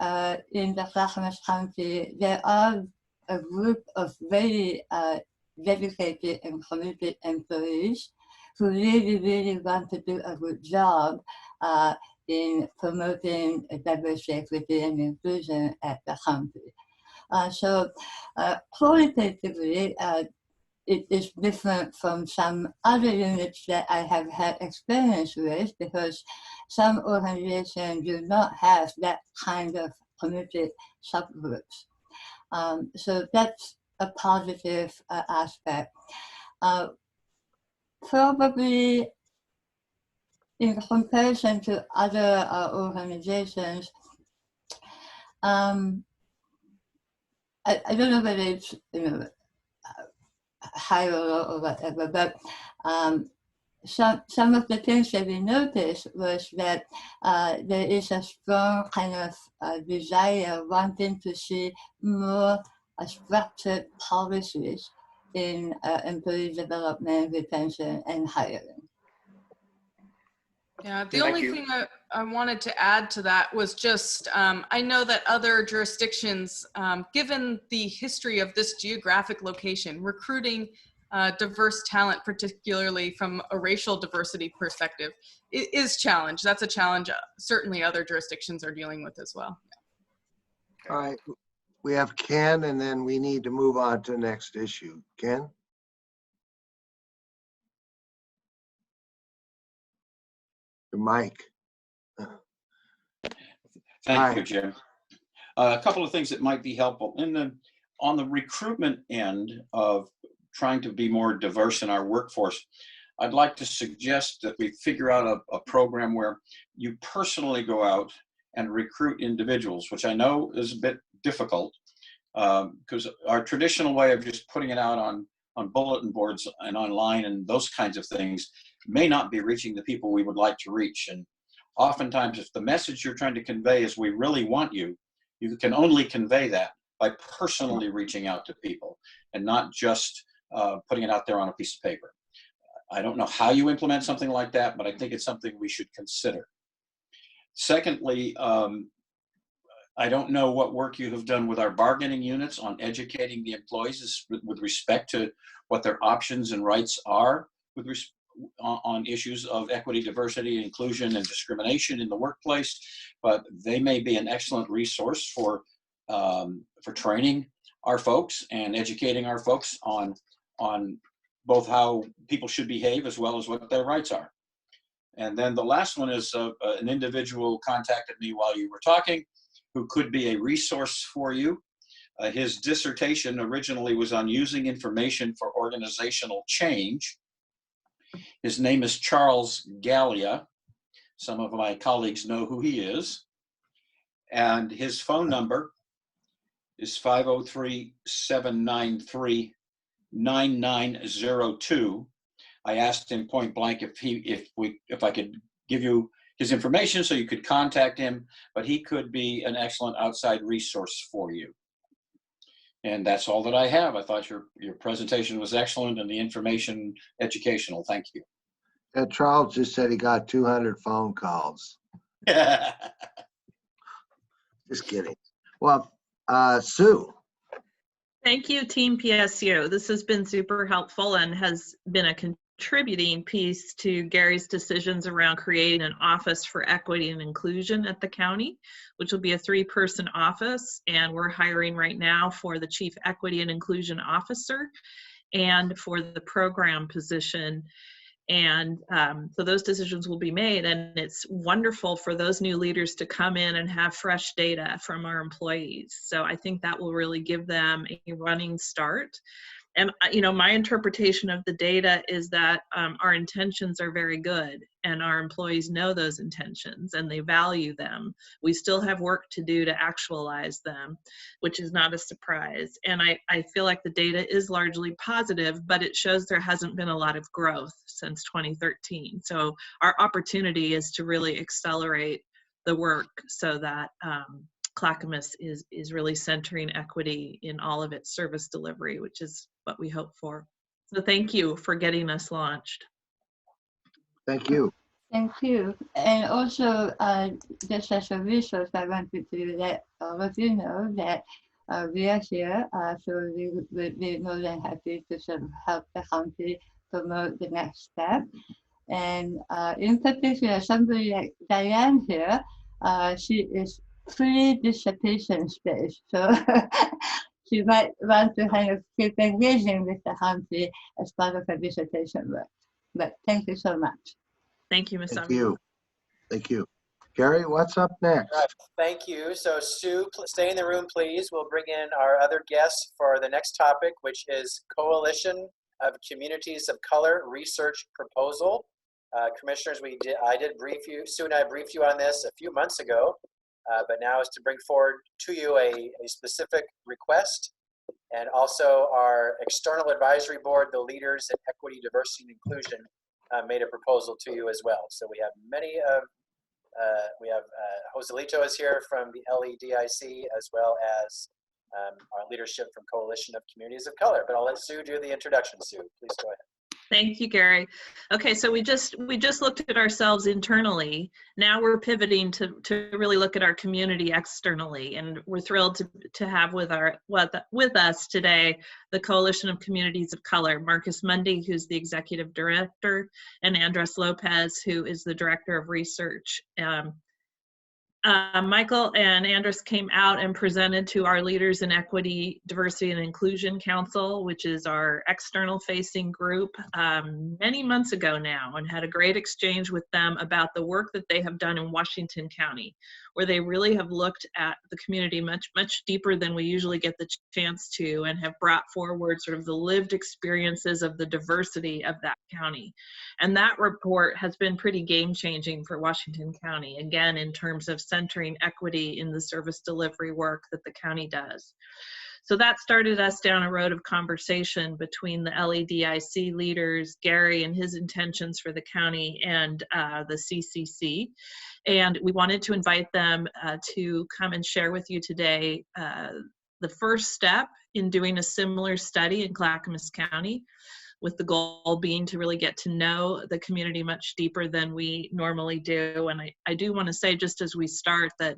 in the Clackamas County, there are a group of very dedicated and committed employees who really want to do a good job in promoting diversity, equity, and inclusion at the county. So qualitatively, it is different from some other units that I have had experience with because some organizations do not have that kind of committed subgroups. So that's a positive aspect. Probably in comparison to other organizations, I don't know whether it's high or low or whatever, but some of the things that we noticed was that there is a strong kind of desire wanting to see more structured policies in employee development, retention, and hiring. Yeah, the only thing I wanted to add to that was just, I know that other jurisdictions, given the history of this geographic location, recruiting diverse talent, particularly from a racial diversity perspective, is challenged. That's a challenge certainly other jurisdictions are dealing with as well. All right, we have Ken, and then we need to move on to the next issue. Ken? Your mic. Thank you, Jim. A couple of things that might be helpful. On the recruitment end of trying to be more diverse in our workforce, I'd like to suggest that we figure out a program where you personally go out and recruit individuals, which I know is a bit difficult because our traditional way of just putting it out on bulletin boards and online and those kinds of things may not be reaching the people we would like to reach. And oftentimes, if the message you're trying to convey is we really want you, you can only convey that by personally reaching out to people and not just putting it out there on a piece of paper. I don't know how you implement something like that, but I think it's something we should consider. Secondly, I don't know what work you have done with our bargaining units on educating the employees with respect to what their options and rights are on issues of equity, diversity, inclusion, and discrimination in the workplace. But they may be an excellent resource for training our folks and educating our folks on both how people should behave as well as what their rights are. And then the last one is an individual contacted me while you were talking, who could be a resource for you. His dissertation originally was on using information for organizational change. His name is Charles Gallia. Some of my colleagues know who he is. And his phone number is 503-793-9902. I asked him point blank if I could give you his information so you could contact him, but he could be an excellent outside resource for you. And that's all that I have. I thought your presentation was excellent and the information educational. Thank you. And Charles just said he got 200 phone calls. Just kidding. Well, Sue. Thank you, Team PSU. This has been super helpful and has been a contributing piece to Gary's decisions around creating an office for equity and inclusion at the county, which will be a 3-person office. And we're hiring right now for the Chief Equity and Inclusion Officer and for the program position. And so those decisions will be made, and it's wonderful for those new leaders to come in and have fresh data from our employees. So I think that will really give them a running start. And, you know, my interpretation of the data is that our intentions are very good and our employees know those intentions and they value them. We still have work to do to actualize them, which is not a surprise. And I feel like the data is largely positive, but it shows there hasn't been a lot of growth since 2013. So our opportunity is to really accelerate the work so that Clackamas is really centering equity in all of its service delivery, which is what we hope for. So thank you for getting us launched. Thank you. Thank you. And also, just as a resource, I wanted to let all of you know that we are here, so we would be more than happy to sort of help the county promote the next step. And in particular, somebody like Diane here, she is pre-dissertation stage, so she might want to kind of keep engaging with the county as part of her dissertation work. But thank you so much. Thank you, Masami. Thank you. Thank you. Gary, what's up next? Right. Thank you. So Sue, stay in the room, please. We'll bring in our other guests for the next topic, which is Coalition of Communities of Color Research Proposal. Commissioners, I did brief you, Sue and I briefed you on this a few months ago, but now is to bring forward to you a specific request, and also our external advisory board, the leaders in equity, diversity, and inclusion, made a proposal to you as well. So we have Joselito is here from the LEDIC, as well as our leadership from Coalition of Communities of Color. But I'll let Sue do the introduction. Sue, please go ahead. Thank you, Gary. Okay, so we just looked at ourselves internally. Now we're pivoting to really look at our community externally, and we're thrilled to have with us today the Coalition of Communities of Color, Marcus Mundy, who's the executive director, and Andres Lopez, who is the director of research. Michael and Andres came out and presented to our leaders in Equity, Diversity, and Inclusion Council, which is our external facing group, many months ago now, and had a great exchange with them about the work that they have done in Washington County, where they really have looked at the community much, much deeper than we usually get the chance to, and have brought forward sort of the lived experiences of the diversity of that county. And that report has been pretty game-changing for Washington County, again, in terms of centering equity in the service delivery work that the county does. So that started us down a road of conversation between the LEDIC leaders, Gary and his intentions for the county, and the CCC. And we wanted to invite them to come and share with you today the first step in doing a similar study in Clackamas County, with the goal being to really get to know the community much deeper than we normally do. And I do want to say, just as we start, that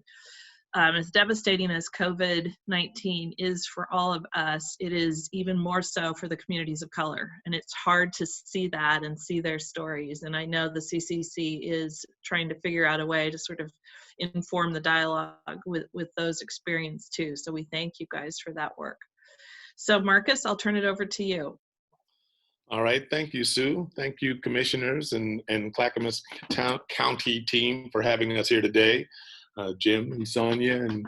As devastating as COVID-19 is for all of us, it is even more so for the communities of color. And it's hard to see that and see their stories. And I know the CCC is trying to figure out a way to sort of inform the dialogue with those experiences too. So we thank you guys for that work. So Marcus, I'll turn it over to you. All right, thank you, Sue. Thank you, commissioners and Clackamas County team for having us here today. Jim and Sonia, and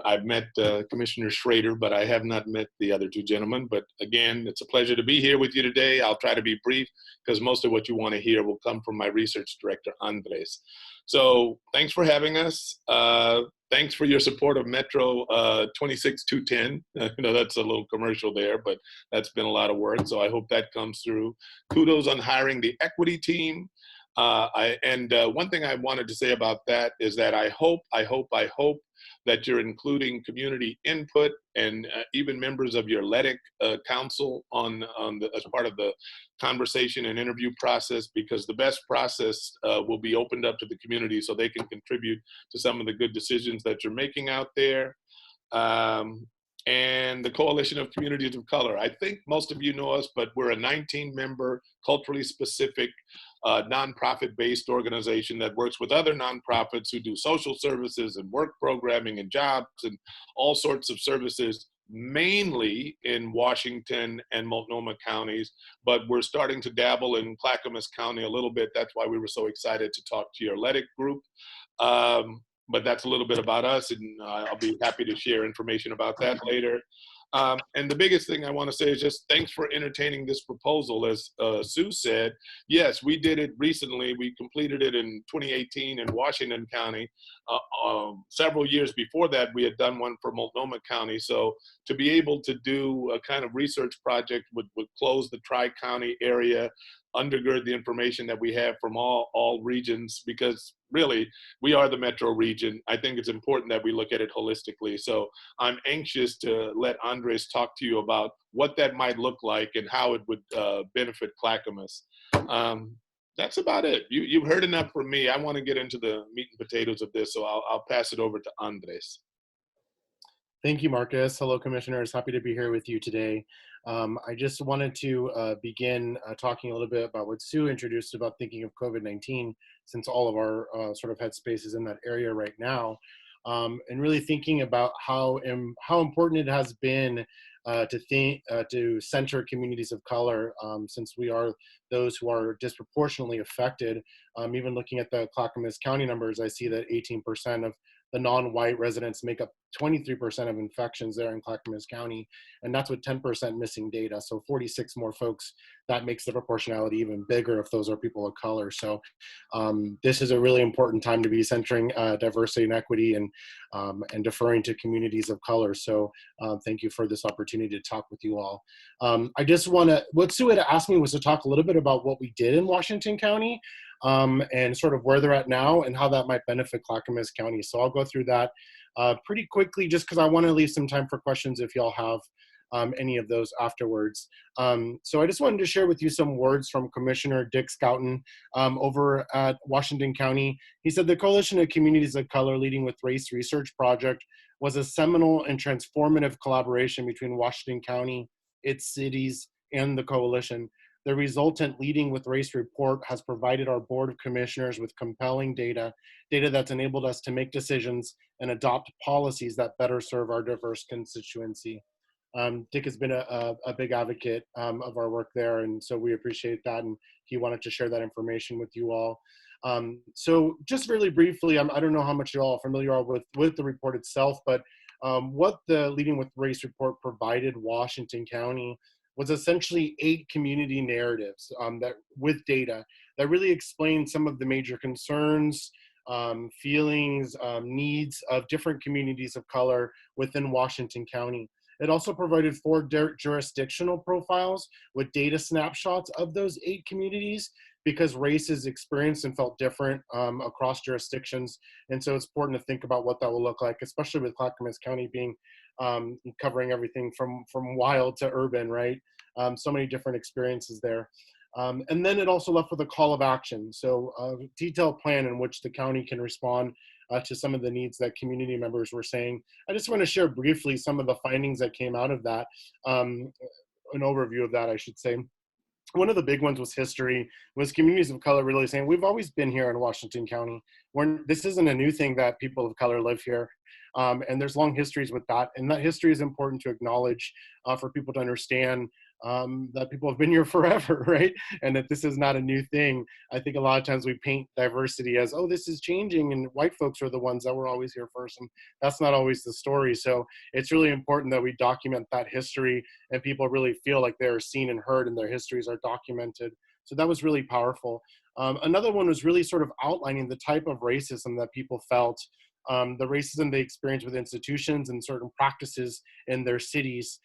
I've met Commissioner Schrader, but I have not met the other two gentlemen. But again, it's a pleasure to be here with you today. I'll try to be brief because most of what you want to hear will come from my research director, Andres. So thanks for having us. Thanks for your support of Metro 26210. You know, that's a little commercial there, but that's been a lot of work. So I hope that comes through. Kudos on hiring the equity team. One thing I wanted to say about that is that I hope that you're including community input and even members of your LEDIC council as part of the conversation and interview process, because the best process will be opened up to the community so they can contribute to some of the good decisions that you're making out there. And the Coalition of Communities of Color. I think most of you know us, but we're a 19-member, culturally specific, nonprofit-based organization that works with other nonprofits who do social services and work programming and jobs and all sorts of services, mainly in Washington and Multnomah counties, but we're starting to dabble in Clackamas County a little bit. That's why we were so excited to talk to your LEDIC group. But that's a little bit about us, and I'll be happy to share information about that later. And the biggest thing I want to say is just thanks for entertaining this proposal. As Sue said, yes, we did it recently. We completed it in 2018 in Washington County. Several years before that, we had done one for Multnomah County. So to be able to do a kind of research project would close the Tri-County area, undergird the information that we have from all regions, because really we are the metro region. I think it's important that we look at it holistically. So I'm anxious to let Andres talk to you about what that might look like and how it would benefit Clackamas. That's about it. You've heard enough from me. I want to get into the meat and potatoes of this, so I'll pass it over to Andres. Thank you, Marcus. Hello, commissioners. Happy to be here with you today. I just wanted to begin talking a little bit about what Sue introduced about thinking of COVID-19, since all of our sort of headspace is in that area right now, and really thinking about how important it has been to center communities of color, since we are those who are disproportionately affected. Even looking at the Clackamas County numbers, I see that 18% of the non-white residents make up 23% of infections there in Clackamas County, and that's with 10% missing data. So 46 more folks, that makes the proportionality even bigger if those are people of color. So this is a really important time to be centering diversity and equity and deferring to communities of color. So thank you for this opportunity to talk with you all. I just want to, what Sue had asked me was to talk a little bit about what we did in Washington County and sort of where they're at now and how that might benefit Clackamas County. So I'll go through that pretty quickly, just because I want to leave some time for questions if y'all have any of those afterwards. So I just wanted to share with you some words from Commissioner Dick Scouten over at Washington County. He said the Coalition of Communities of Color Leading with Race Research Project was a seminal and transformative collaboration between Washington County, its cities, and the coalition. The resultant Leading with Race report has provided our Board of Commissioners with compelling data that's enabled us to make decisions and adopt policies that better serve our diverse constituency. Dick has been a big advocate of our work there, and so we appreciate that, and he wanted to share that information with you all. So just really briefly, I don't know how much you all are familiar with the report itself, but what the Leading with Race report provided Washington County was essentially 8 community narratives that with data that really explain some of the major concerns, feelings, needs of different communities of color within Washington County. It also provided 4 jurisdictional profiles with data snapshots of those 8 communities, because race is experienced and felt different across jurisdictions. And so it's important to think about what that will look like, especially with Clackamas County being covering everything from wild to urban, right? So many different experiences there. And then it also left with a call of action. So a detailed plan in which the county can respond to some of the needs that community members were saying. I just want to share briefly some of the findings that came out of that, an overview of that, I should say. One of the big ones was history, was communities of color really saying, we've always been here in Washington County. This isn't a new thing that people of color live here. And there's long histories with that. And that history is important to acknowledge for people to understand that people have been here forever, right? And that this is not a new thing. I think a lot of times we paint diversity as, oh, this is changing and white folks are the ones that were always here first. And that's not always the story. So it's really important that we document that history and people really feel like they're seen and heard and their histories are documented. So that was really powerful. Another one was really sort of outlining the type of racism that people felt, the racism they experienced with institutions and certain practices in their cities,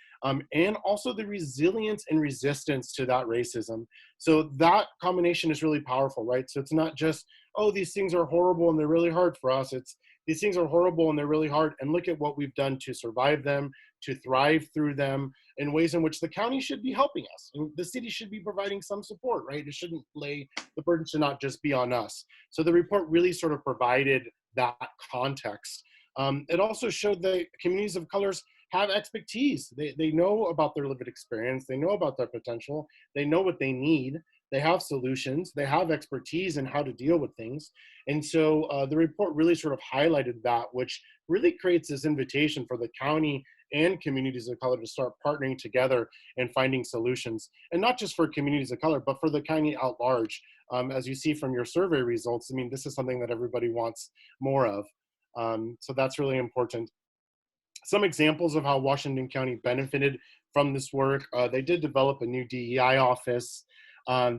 and also the resilience and resistance to that racism. So that combination is really powerful, right? So it's not just, oh, these things are horrible and they're really hard for us. It's these things are horrible and they're really hard, and look at what we've done to survive them, to thrive through them in ways in which the county should be helping us. And the city should be providing some support, right? It shouldn't lay, the burden should not just be on us. So the report really sort of provided that context. It also showed that communities of colors have expertise. They know about their lived experience. They know about their potential. They know what they need. They have solutions. They have expertise in how to deal with things. And so the report really sort of highlighted that, which really creates this invitation for the county and communities of color to start partnering together and finding solutions. And not just for communities of color, but for the county at large. As you see from your survey results, I mean, this is something that everybody wants more of. So that's really important. Some examples of how Washington County benefited from this work. They did develop a new DEI office.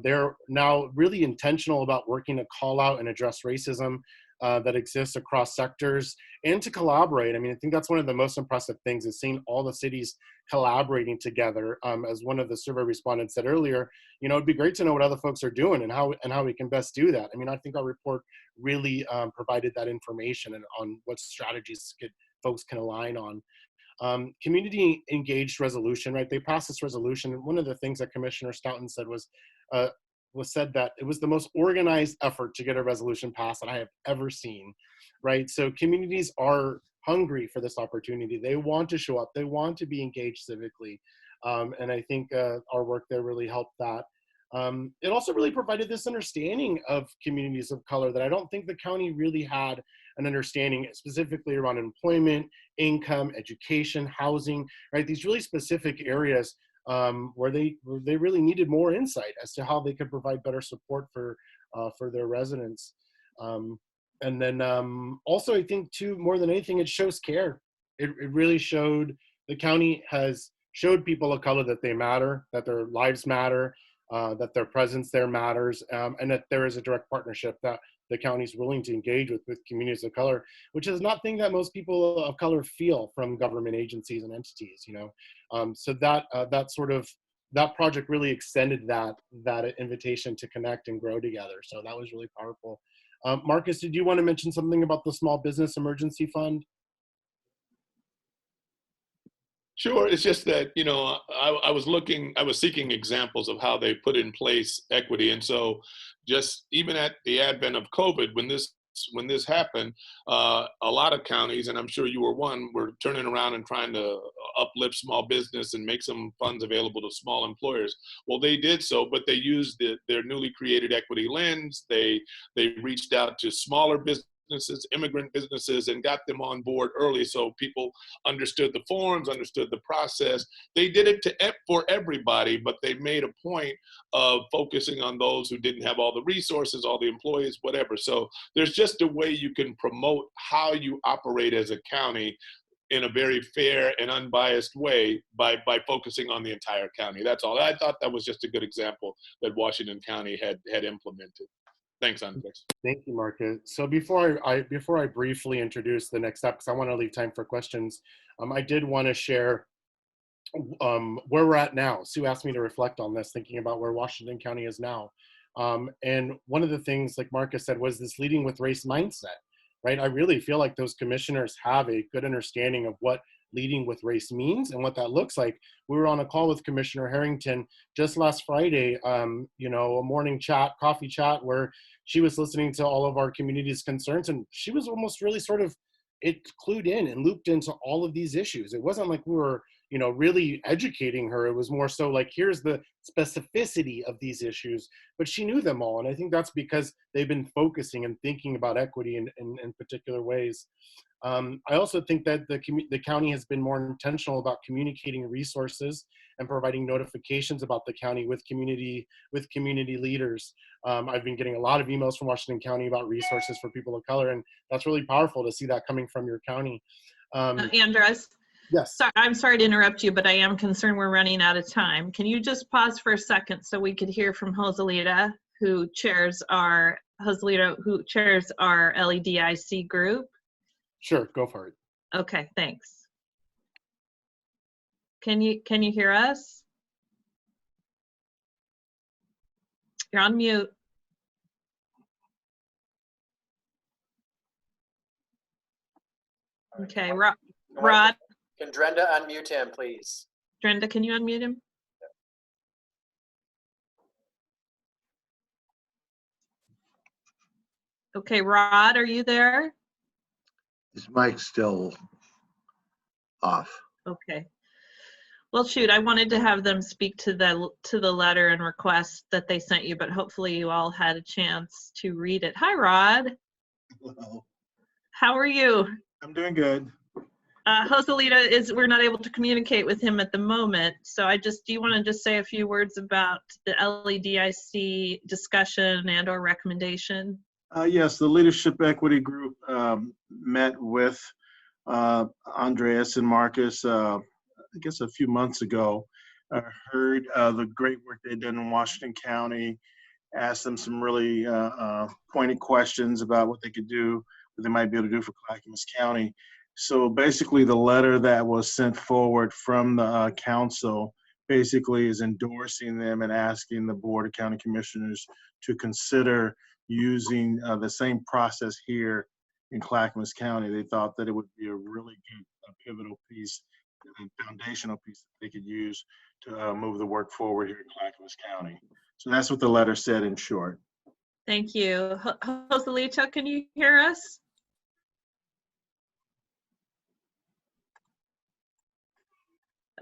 They're now really intentional about working to call out and address racism that exists across sectors and to collaborate. I mean, I think that's one of the most impressive things is seeing all the cities collaborating together. As one of the survey respondents said earlier, you know, it'd be great to know what other folks are doing and how we can best do that. I mean, I think our report really provided that information and on what strategies folks can align on. Community engaged resolution, right? They passed this resolution. And one of the things that Commissioner Stoughton said was said that it was the most organized effort to get a resolution passed that I have ever seen, right? So communities are hungry for this opportunity. They want to show up. They want to be engaged civically. And I think our work there really helped that. It also really provided this understanding of communities of color that I don't think the county really had an understanding, specifically around employment, income, education, housing, right? These really specific areas where they really needed more insight as to how they could provide better support for their residents. And then also, I think too, more than anything, it shows care. It really showed, the county has showed people of color that they matter, that their lives matter, that their presence there matters, and that there is a direct partnership that the county is willing to engage with communities of color, which is not thing that most people of color feel from government agencies and entities, you know. So that project really extended that invitation to connect and grow together. So that was really powerful. Marcus, did you want to mention something about the Small Business Emergency Fund? Sure. It's just that, you know, I was seeking examples of how they put in place equity. And so just even at the advent of COVID, when this happened, a lot of counties, and I'm sure you were one, were turning around and trying to uplift small business and make some funds available to small employers. Well, they did so, but they used their newly created equity lens. They reached out to smaller businesses, immigrant businesses, and got them on board early so people understood the forms, understood the process. They did it for everybody, but they made a point of focusing on those who didn't have all the resources, all the employees, whatever. So there's just a way you can promote how you operate as a county in a very fair and unbiased way by focusing on the entire county. That's all. I thought that was just a good example that Washington County had implemented. Thanks, Andres. Thank you, Marcus. So before I briefly introduce the next step, because I want to leave time for questions, I did want to share where we're at now. Sue asked me to reflect on this, thinking about where Washington County is now. And one of the things, like Marcus said, was this leading with race mindset, right? I really feel like those commissioners have a good understanding of what leading with race means and what that looks like. We were on a call with Commissioner Harrington just last Friday, you know, a morning chat, coffee chat, where she was listening to all of our community's concerns, and she was almost really sort of clued in and looped into all of these issues. It wasn't like we were, you know, really educating her. It was more so like, here's the specificity of these issues, but she knew them all. And I think that's because they've been focusing and thinking about equity in particular ways. I also think that the county has been more intentional about communicating resources and providing notifications about the county with community leaders. I've been getting a lot of emails from Washington County about resources for people of color, and that's really powerful to see that coming from your county. Andres? Yes. I'm sorry to interrupt you, but I am concerned we're running out of time. Can you just pause for a second so we could hear from Joselita, who chairs our LEDIC group? Sure, go for it. Okay, thanks. Can you hear us? You're on mute. Okay, Rod. Can Drenda unmute him, please? Drenda, can you unmute him? Okay, Rod, are you there? His mic's still off. Okay. Well, shoot, I wanted to have them speak to the letter and request that they sent you, but hopefully you all had a chance to read it. Hi, Rod. Hello. How are you? I'm doing good. Joselita we're not able to communicate with him at the moment. So do you want to just say a few words about the LEDIC discussion and or recommendation? Yes, the Leadership Equity Group met with Andreas and Marcus, I guess a few months ago. Heard the great work they've done in Washington County, asked them some really pointed questions about what they could do, what they might be able to do for Clackamas County. So basically the letter that was sent forward from the council basically is endorsing them and asking the Board of County Commissioners to consider using the same process here in Clackamas County. They thought that it would be a really good pivotal piece and foundational piece that they could use to move the work forward here in Clackamas County. So that's what the letter said in short. Thank you. Joselita, can you hear us?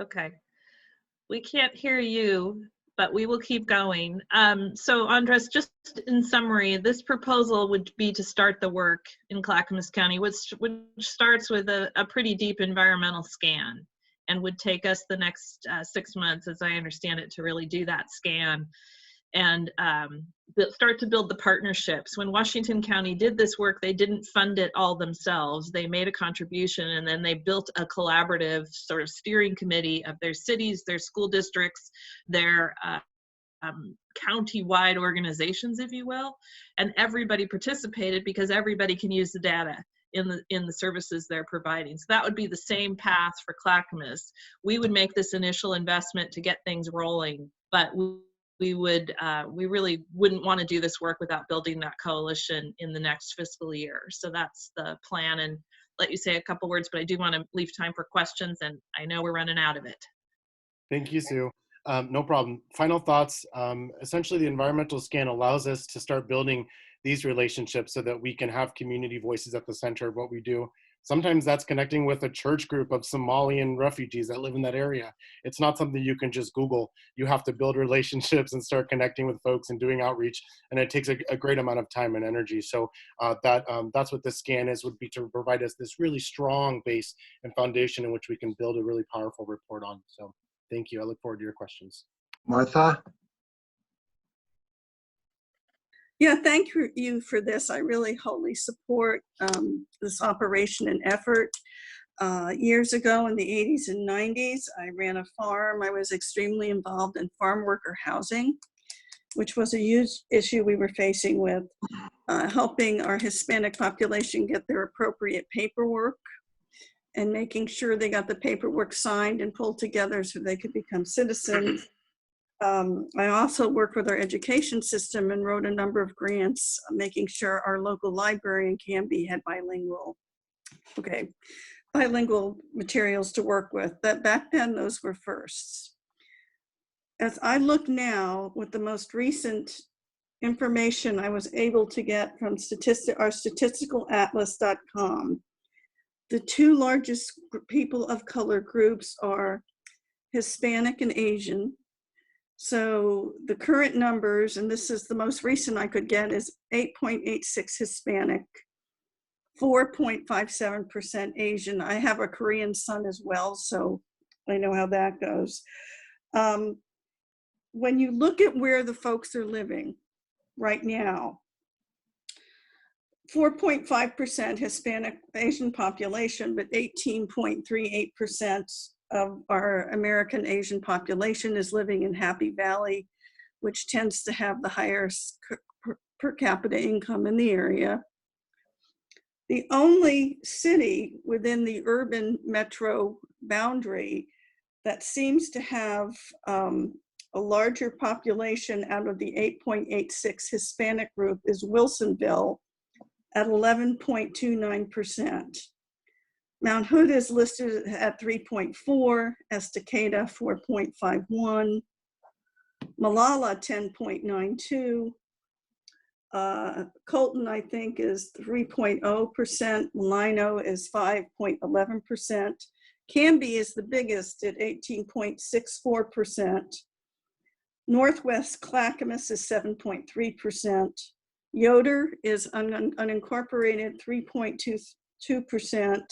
Okay. We can't hear you, but we will keep going. So Andres, just in summary, this proposal would be to start the work in Clackamas County, which starts with a pretty deep environmental scan and would take us the next 6 months, as I understand it, to really do that scan and start to build the partnerships. When Washington County did this work, they didn't fund it all themselves. They made a contribution, and then they built a collaborative sort of steering committee of their cities, their school districts, their county-wide organizations, if you will, and everybody participated because everybody can use the data in the services they're providing. So that would be the same path for Clackamas. We would make this initial investment to get things rolling, but we really wouldn't want to do this work without building that coalition in the next fiscal year. So that's the plan, and let you say a couple words, but I do want to leave time for questions, and I know we're running out of it. Thank you, Sue. No problem. Final thoughts. Essentially, the environmental scan allows us to start building these relationships so that we can have community voices at the center of what we do. Sometimes that's connecting with a church group of Somalian refugees that live in that area. It's not something you can just Google. You have to build relationships and start connecting with folks and doing outreach. And it takes a great amount of time and energy. So that's what this scan is, would be to provide us this really strong base and foundation in which we can build a really powerful report on. So thank you. I look forward to your questions. Martha? Yeah, thank you for this. I really wholly support this operation and effort. Years ago in the 80s and 90s, I ran a farm. I was extremely involved in farm worker housing, which was a huge issue we were facing with helping our Hispanic population get their appropriate paperwork and making sure they got the paperwork signed and pulled together so they could become citizens. I also worked with our education system and wrote a number of grants, making sure our local library in Canby had bilingual. Okay, bilingual materials to work with. That back then, those were firsts. As I look now with the most recent information I was able to get from our statisticalatlas.com, the two largest people of color groups are Hispanic and Asian. So the current numbers, and this is the most recent I could get, is 8.86 Hispanic, 4.57% Asian. I have a Korean son as well, so I know how that goes. When you look at where the folks are living right now, 4.5% Hispanic Asian population, but 18.38% of our American Asian population is living in Happy Valley, which tends to have the highest per capita income in the area. The only city within the urban metro boundary that seems to have a larger population out of the 8.86 Hispanic group is Wilsonville at 11.29%. Mount Hood is listed at 3.4, Estacada 4.51, Malala 10.92, Colton I think is 3.0%, Malino is 5.11%, Canby is the biggest at 18.64%, Northwest Clackamas is 7.3%, Yoder is unincorporated 3.22%,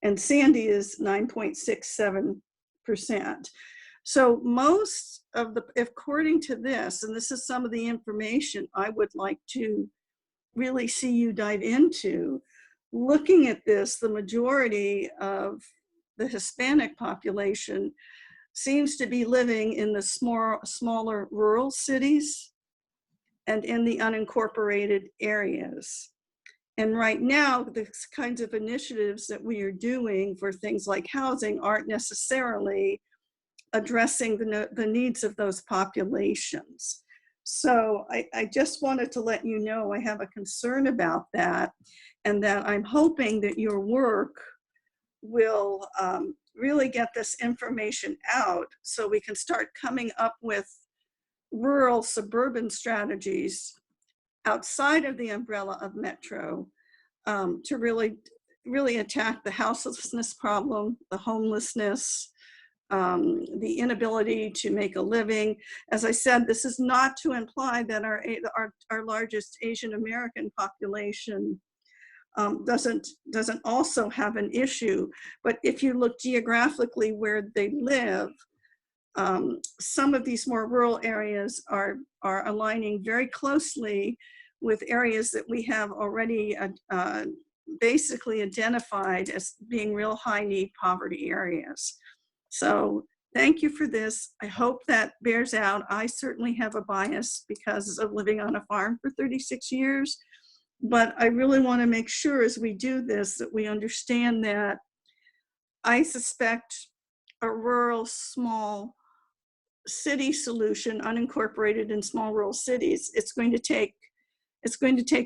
and Sandy is 9.67%. So most of the, according to this, and this is some of the information I would like to really see you dive into, looking at this, the majority of the Hispanic population seems to be living in the smaller rural cities and in the unincorporated areas. And right now, the kinds of initiatives that we are doing for things like housing aren't necessarily addressing the needs of those populations. So I just wanted to let you know I have a concern about that, and that I'm hoping that your work will really get this information out so we can start coming up with rural suburban strategies outside of the umbrella of Metro to really attack the houselessness problem, the homelessness, the inability to make a living. As I said, this is not to imply that our largest Asian American population doesn't also have an issue. But if you look geographically where they live, some of these more rural areas are aligning very closely with areas that we have already basically identified as being real high need poverty areas. So thank you for this. I hope that bears out. I certainly have a bias because of living on a farm for 36 years, but I really want to make sure as we do this that we understand that I suspect a rural small city solution, unincorporated in small rural cities, it's going to take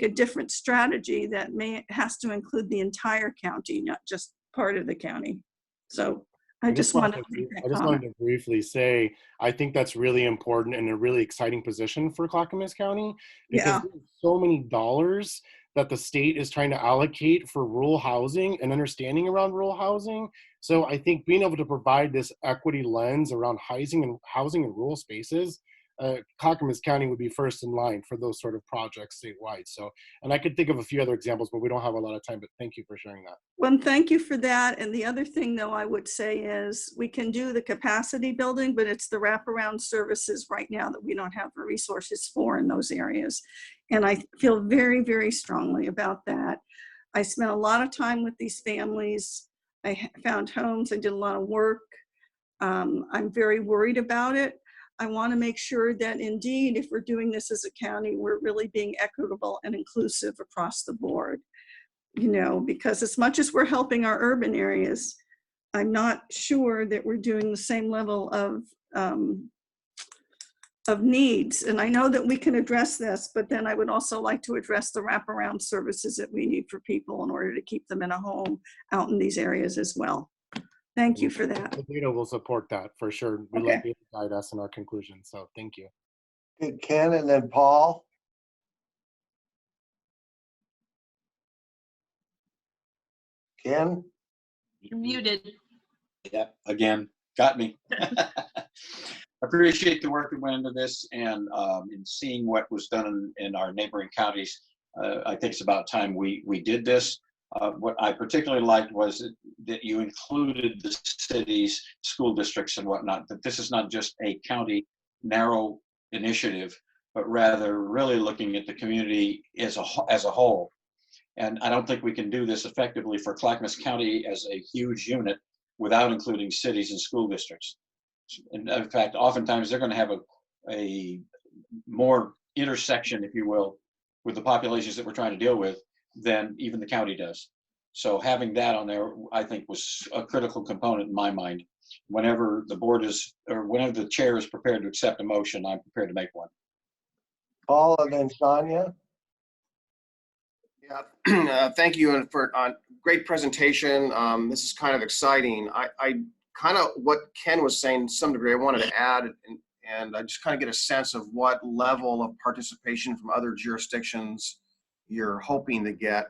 a different strategy that has to include the entire county, not just part of the county. So I just wanted to briefly say, I think that's really important and a really exciting position for Clackamas County, because there's so many dollars that the state is trying to allocate for rural housing and understanding around rural housing. So I think being able to provide this equity lens around housing in rural spaces, Clackamas County would be first in line for those sort of projects statewide. So, and I could think of a few other examples, but we don't have a lot of time, but thank you for sharing that. Well, thank you for that. And the other thing though, I would say is we can do the capacity building, but it's the wraparound services right now that we don't have the resources for in those areas. And I feel very, very strongly about that. I spent a lot of time with these families. I found homes, I did a lot of work. I'm very worried about it. I want to make sure that indeed, if we're doing this as a county, we're really being equitable and inclusive across the board, you know, because as much as we're helping our urban areas, I'm not sure that we're doing the same level of needs. And I know that we can address this, but then I would also like to address the wraparound services that we need for people in order to keep them in a home out in these areas as well. Thank you for that. The data will support that for sure. We let data guide us in our conclusions. So thank you. Good, Ken, and then Paul. Ken? You're muted. Yep, again, got me. Appreciate the work that went into this, and in seeing what was done in our neighboring counties. I think it's about time we did this. What I particularly liked was that you included the cities, school districts, and whatnot. That this is not just a county narrow initiative, but rather really looking at the community as a whole. And I don't think we can do this effectively for Clackamas County as a huge unit without including cities and school districts. And in fact, oftentimes they're going to have a more intersection, if you will, with the populations that we're trying to deal with than even the county does. So having that on there, I think, was a critical component in my mind. Whenever the board is, or whenever the chair is prepared to accept a motion, I'm prepared to make one. Paul, and then Sonia. Yeah, thank you for great presentation. This is kind of exciting. I kind of, what Ken was saying to some degree, I wanted to add, and I just kind of get a sense of what level of participation from other jurisdictions you're hoping to get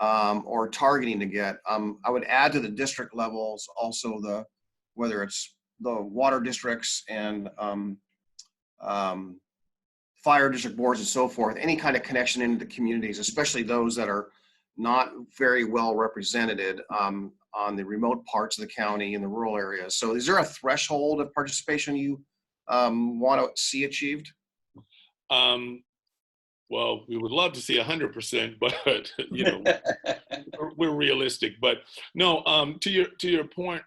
or targeting to get. I would add to the district levels also whether it's the water districts and fire district boards and so forth, any kind of connection into the communities, especially those that are not very well represented on the remote parts of the county and the rural areas. So is there a threshold of participation you want to see achieved? Well, we would love to see 100%, but you know, we're realistic. But no, to your point,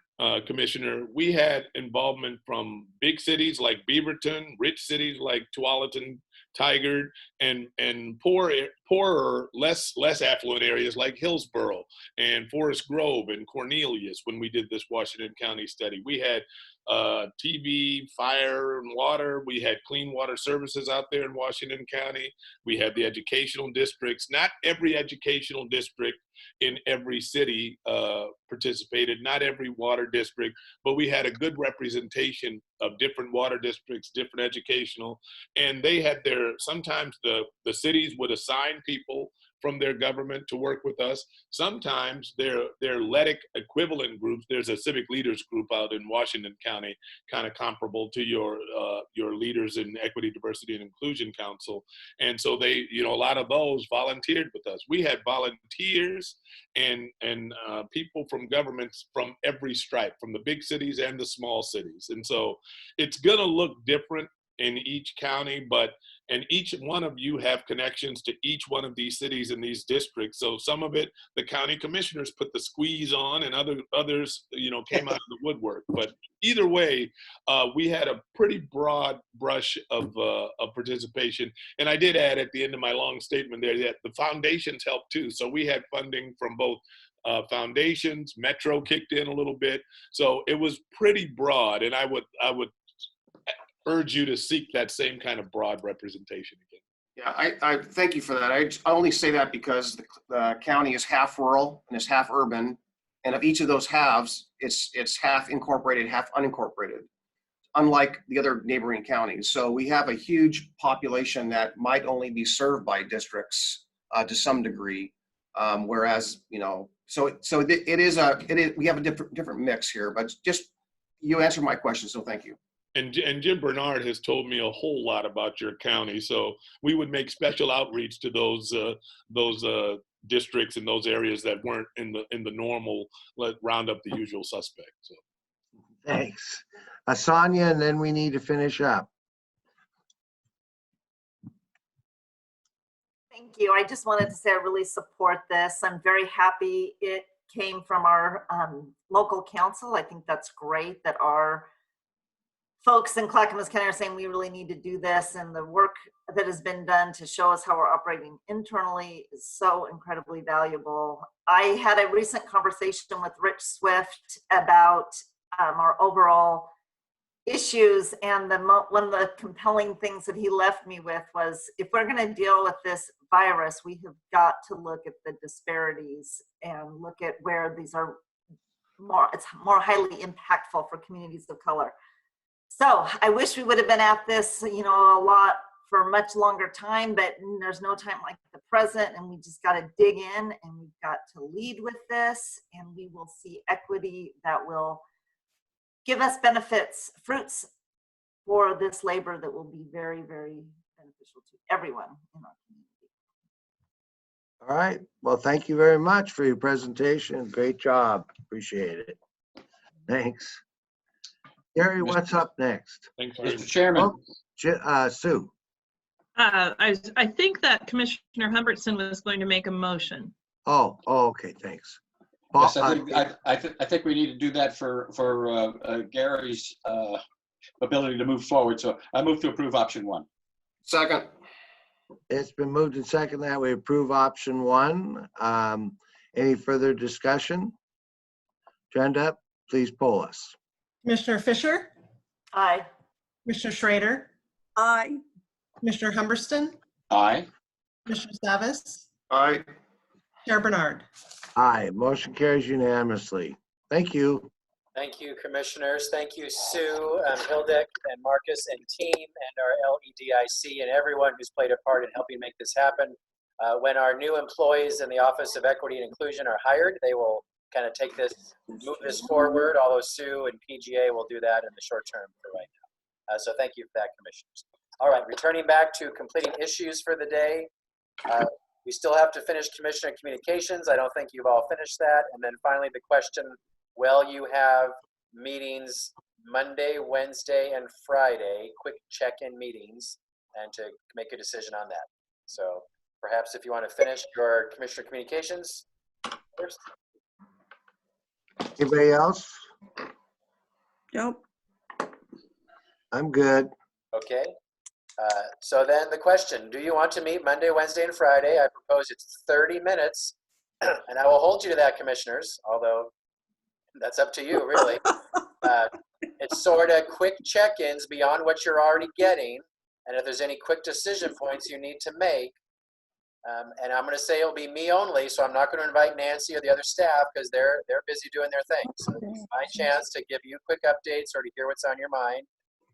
Commissioner, we had involvement from big cities like Beaverton, rich cities like Tualatin, Tigard, and poorer, less affluent areas like Hillsborough and Forest Grove and Cornelius. When we did this Washington County study, we had TV, fire, and water. We had clean water services out there in Washington County. We had the educational districts. Not every educational district in every city participated, not every water district, but we had a good representation of different water districts, different educational, and they had sometimes the cities would assign people from their government to work with us. Sometimes their LEDIC equivalent groups, there's a civic leaders group out in Washington County, kind of comparable to your leaders in Equity, Diversity, and Inclusion Council. And so they, a lot of those volunteered with us. We had volunteers and people from governments from every stripe, from the big cities and the small cities. And so it's gonna look different in each county, and each one of you have connections to each one of these cities and these districts. So some of it, the county commissioners put the squeeze on, and others, came out of the woodwork. But either way, we had a pretty broad brush of participation. And I did add at the end of my long statement there that the foundations helped too. So we had funding from both foundations, Metro kicked in a little bit. So it was pretty broad, and I would urge you to seek that same kind of broad representation again. Yeah, I thank you for that. I only say that because the county is half rural and it's half urban, and of each of those halves, it's half incorporated, half unincorporated, unlike the other neighboring counties. So we have a huge population that might only be served by districts to some degree, whereas so it is we have a different mix here. But just you answered my question, so thank you. And Jim Bernard has told me a whole lot about your county, so we would make special outreach to those districts and those areas that weren't in the normal. Round up the usual suspects. So. Thanks, Sonia, and then we need to finish up. Thank you. I just wanted to say I really support this. I'm very happy it came from our local council. I think that's great that our folks in Clackamas County are saying we really need to do this, and the work that has been done to show us how we're operating internally is so incredibly valuable. I had a recent conversation with Rich Swift about our overall issues, and one of the compelling things that he left me with was, if we're going to deal with this virus, we have got to look at the disparities and look at where these are it's more highly impactful for communities of color. So I wish we would have been at this, a lot for a much longer time, but there's no time like the present, and we just got to dig in, and we've got to lead with this, and we will see equity that will give us fruits for this labor that will be very, very beneficial to everyone in our community. All right. Well, thank you very much for your presentation. Great job. Appreciate it. Thanks. Gary, what's up next? Thanks, Mr. Chairman. Sue. I think that Commissioner Humbertson was going to make a motion. Oh, okay. Thanks. Yes, I think we need to do that for Gary's ability to move forward. So I move to approve option 1. Second. It's been moved and second that we approve option 1. Any further discussion? Brenda, please poll us. Commissioner Fisher? Aye. Commissioner Schrader? Aye. Commissioner Humberston? Aye. Commissioner Savas? Aye. Chair Bernard? Aye. Motion carries unanimously. Thank you. Thank you, commissioners. Thank you, Sue, Hildick, and Marcus, and team, and our LEDIC, and everyone who's played a part in helping make this happen. When our new employees in the Office of Equity and Inclusion are hired, they will kind of move this forward, although Sue and PGA will do that in the short term for right now. So thank you for that, commissioners. All right, returning back to completing issues for the day. We still have to finish commissioner communications. I don't think you've all finished that. And then finally the question, will you have meetings Monday, Wednesday, and Friday, quick check-in meetings, and to make a decision on that. So perhaps if you want to finish your commissioner communications first. Anybody else? Nope. I'm good. Okay. So then the question, do you want to meet Monday, Wednesday, and Friday? I propose it's 30 minutes, and I will hold you to that, commissioners, although that's up to you, really. It's sort of quick check-ins beyond what you're already getting, and if there's any quick decision points you need to make, and I'm going to say it'll be me only, so I'm not going to invite Nancy or the other staff because they're busy doing their thing. So it's my chance to give you quick updates or to hear what's on your mind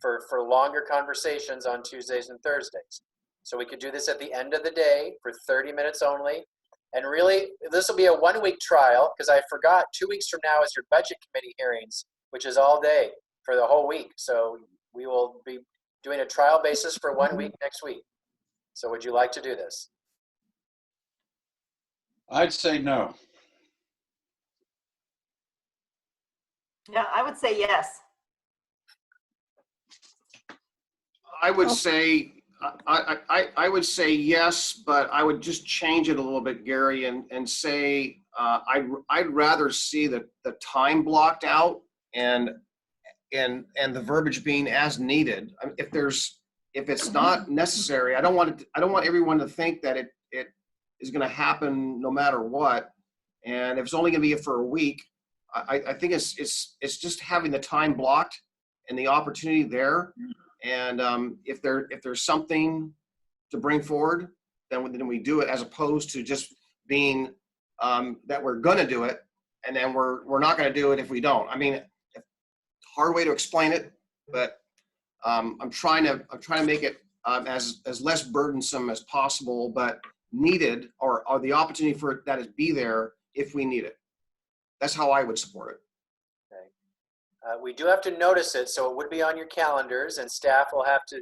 for longer conversations on Tuesdays and Thursdays. So we could do this at the end of the day for 30 minutes only. And really, this will be a 1-week trial because I forgot 2 weeks from now is your budget committee hearings, which is all day for the whole week. So we will be doing a trial basis for 1 week next week. So would you like to do this? I'd say no. Yeah, I would say yes. I would say I would say yes, but I would just change it a little bit, Gary, and say I'd rather see the time blocked out and the verbiage being as needed. I mean, if it's not necessary, I don't want everyone to think that it is going to happen no matter what. And if it's only going to be for a week, I think it's just having the time blocked and the opportunity there. And if there's something to bring forward, then we do it, as opposed to just being that we're going to do it and then we're not going to do it if we don't. I mean, hard way to explain it, but I'm trying to make it as less burdensome as possible, but needed, or the opportunity for it that is be there if we need it. That's how I would support it. We do have to notice it, so it would be on your calendars, and staff will have to,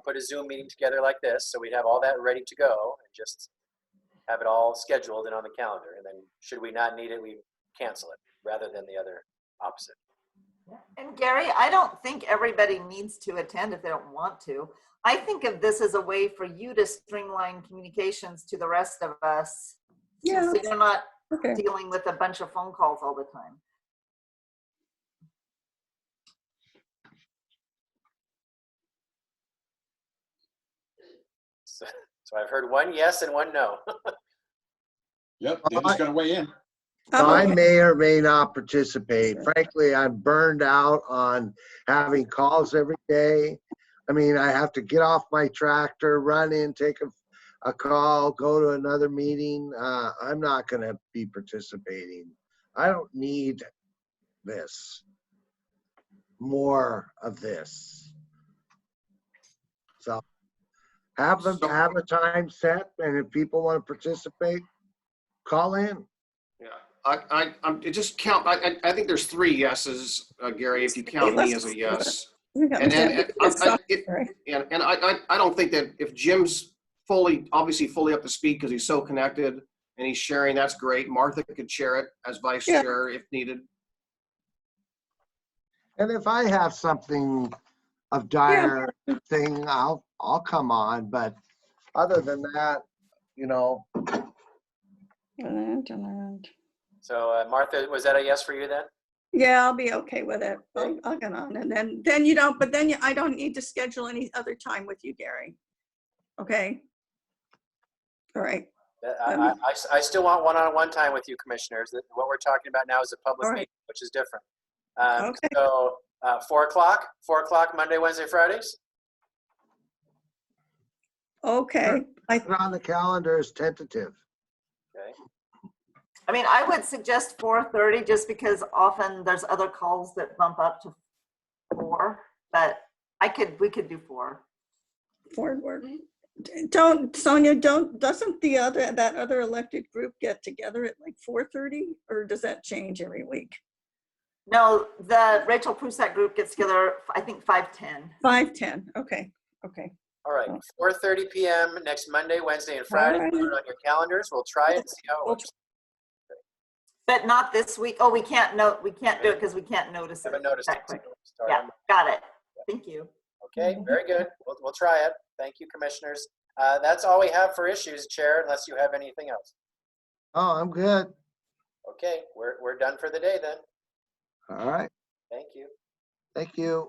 put a Zoom meeting together like this, so we'd have all that ready to go, and just have it all scheduled and on the calendar. And then, should we not need it, we cancel it, rather than the other opposite. And Gary, I don't think everybody needs to attend if they don't want to. I think of this as a way for you to streamline communications to the rest of us, Yeah. so you're not Okay. dealing with a bunch of phone calls all the time. So I've heard one yes and one no. Yep, Dan's going to weigh in. So I okay. may or may not participate. Frankly, I'm burned out on having calls every day. I mean, I have to get off my tractor, run in, take a call, go to another meeting. I'm not going to be participating. I don't need this. More of this. So have a time set, and if people want to participate, call in. Yeah, it just count. I think there's 3 yeses, Gary. If you count me as a yes, and I don't think that if Jim's obviously fully up to speed because he's so connected and he's sharing, that's great. Martha could share it as vice chair if needed. And if I have something of dire thing, I'll come on. But other than that, you know. So Martha, was that a yes for you then? Yeah, I'll be okay with it. I'll get on, and then you don't. But then I don't need to schedule any other time with you, Gary. Okay. All right. I still want one-on-one time with you, commissioners. What we're talking about now is a public meeting, which is different. Okay. So 4 o'clock, Monday, Wednesday, Fridays. Okay. Put it on the calendar as tentative. Okay. I mean, I would suggest 4:30 just because often there's other calls that bump up to 4, but we could do 4. 4 work. Sonia, doesn't that other elected group get together at like 4:30, or does that change every week? No, the Rachel Prusak group gets together, I think 5:10. 5:10, okay. All right, 4:30 p.m. next Monday, Wednesday, and Friday. All right. Put it on your calendars. We'll try it and see how it works. But not this week. Oh, we can't do it because we can't notice it. Haven't noticed it. Yeah, got it. Thank you. Okay, very good. We'll try it. Thank you, commissioners. That's all we have for issues, Chair, unless you have anything else. Oh, I'm good. Okay, we're done for the day then. All right. Thank you. Thank you.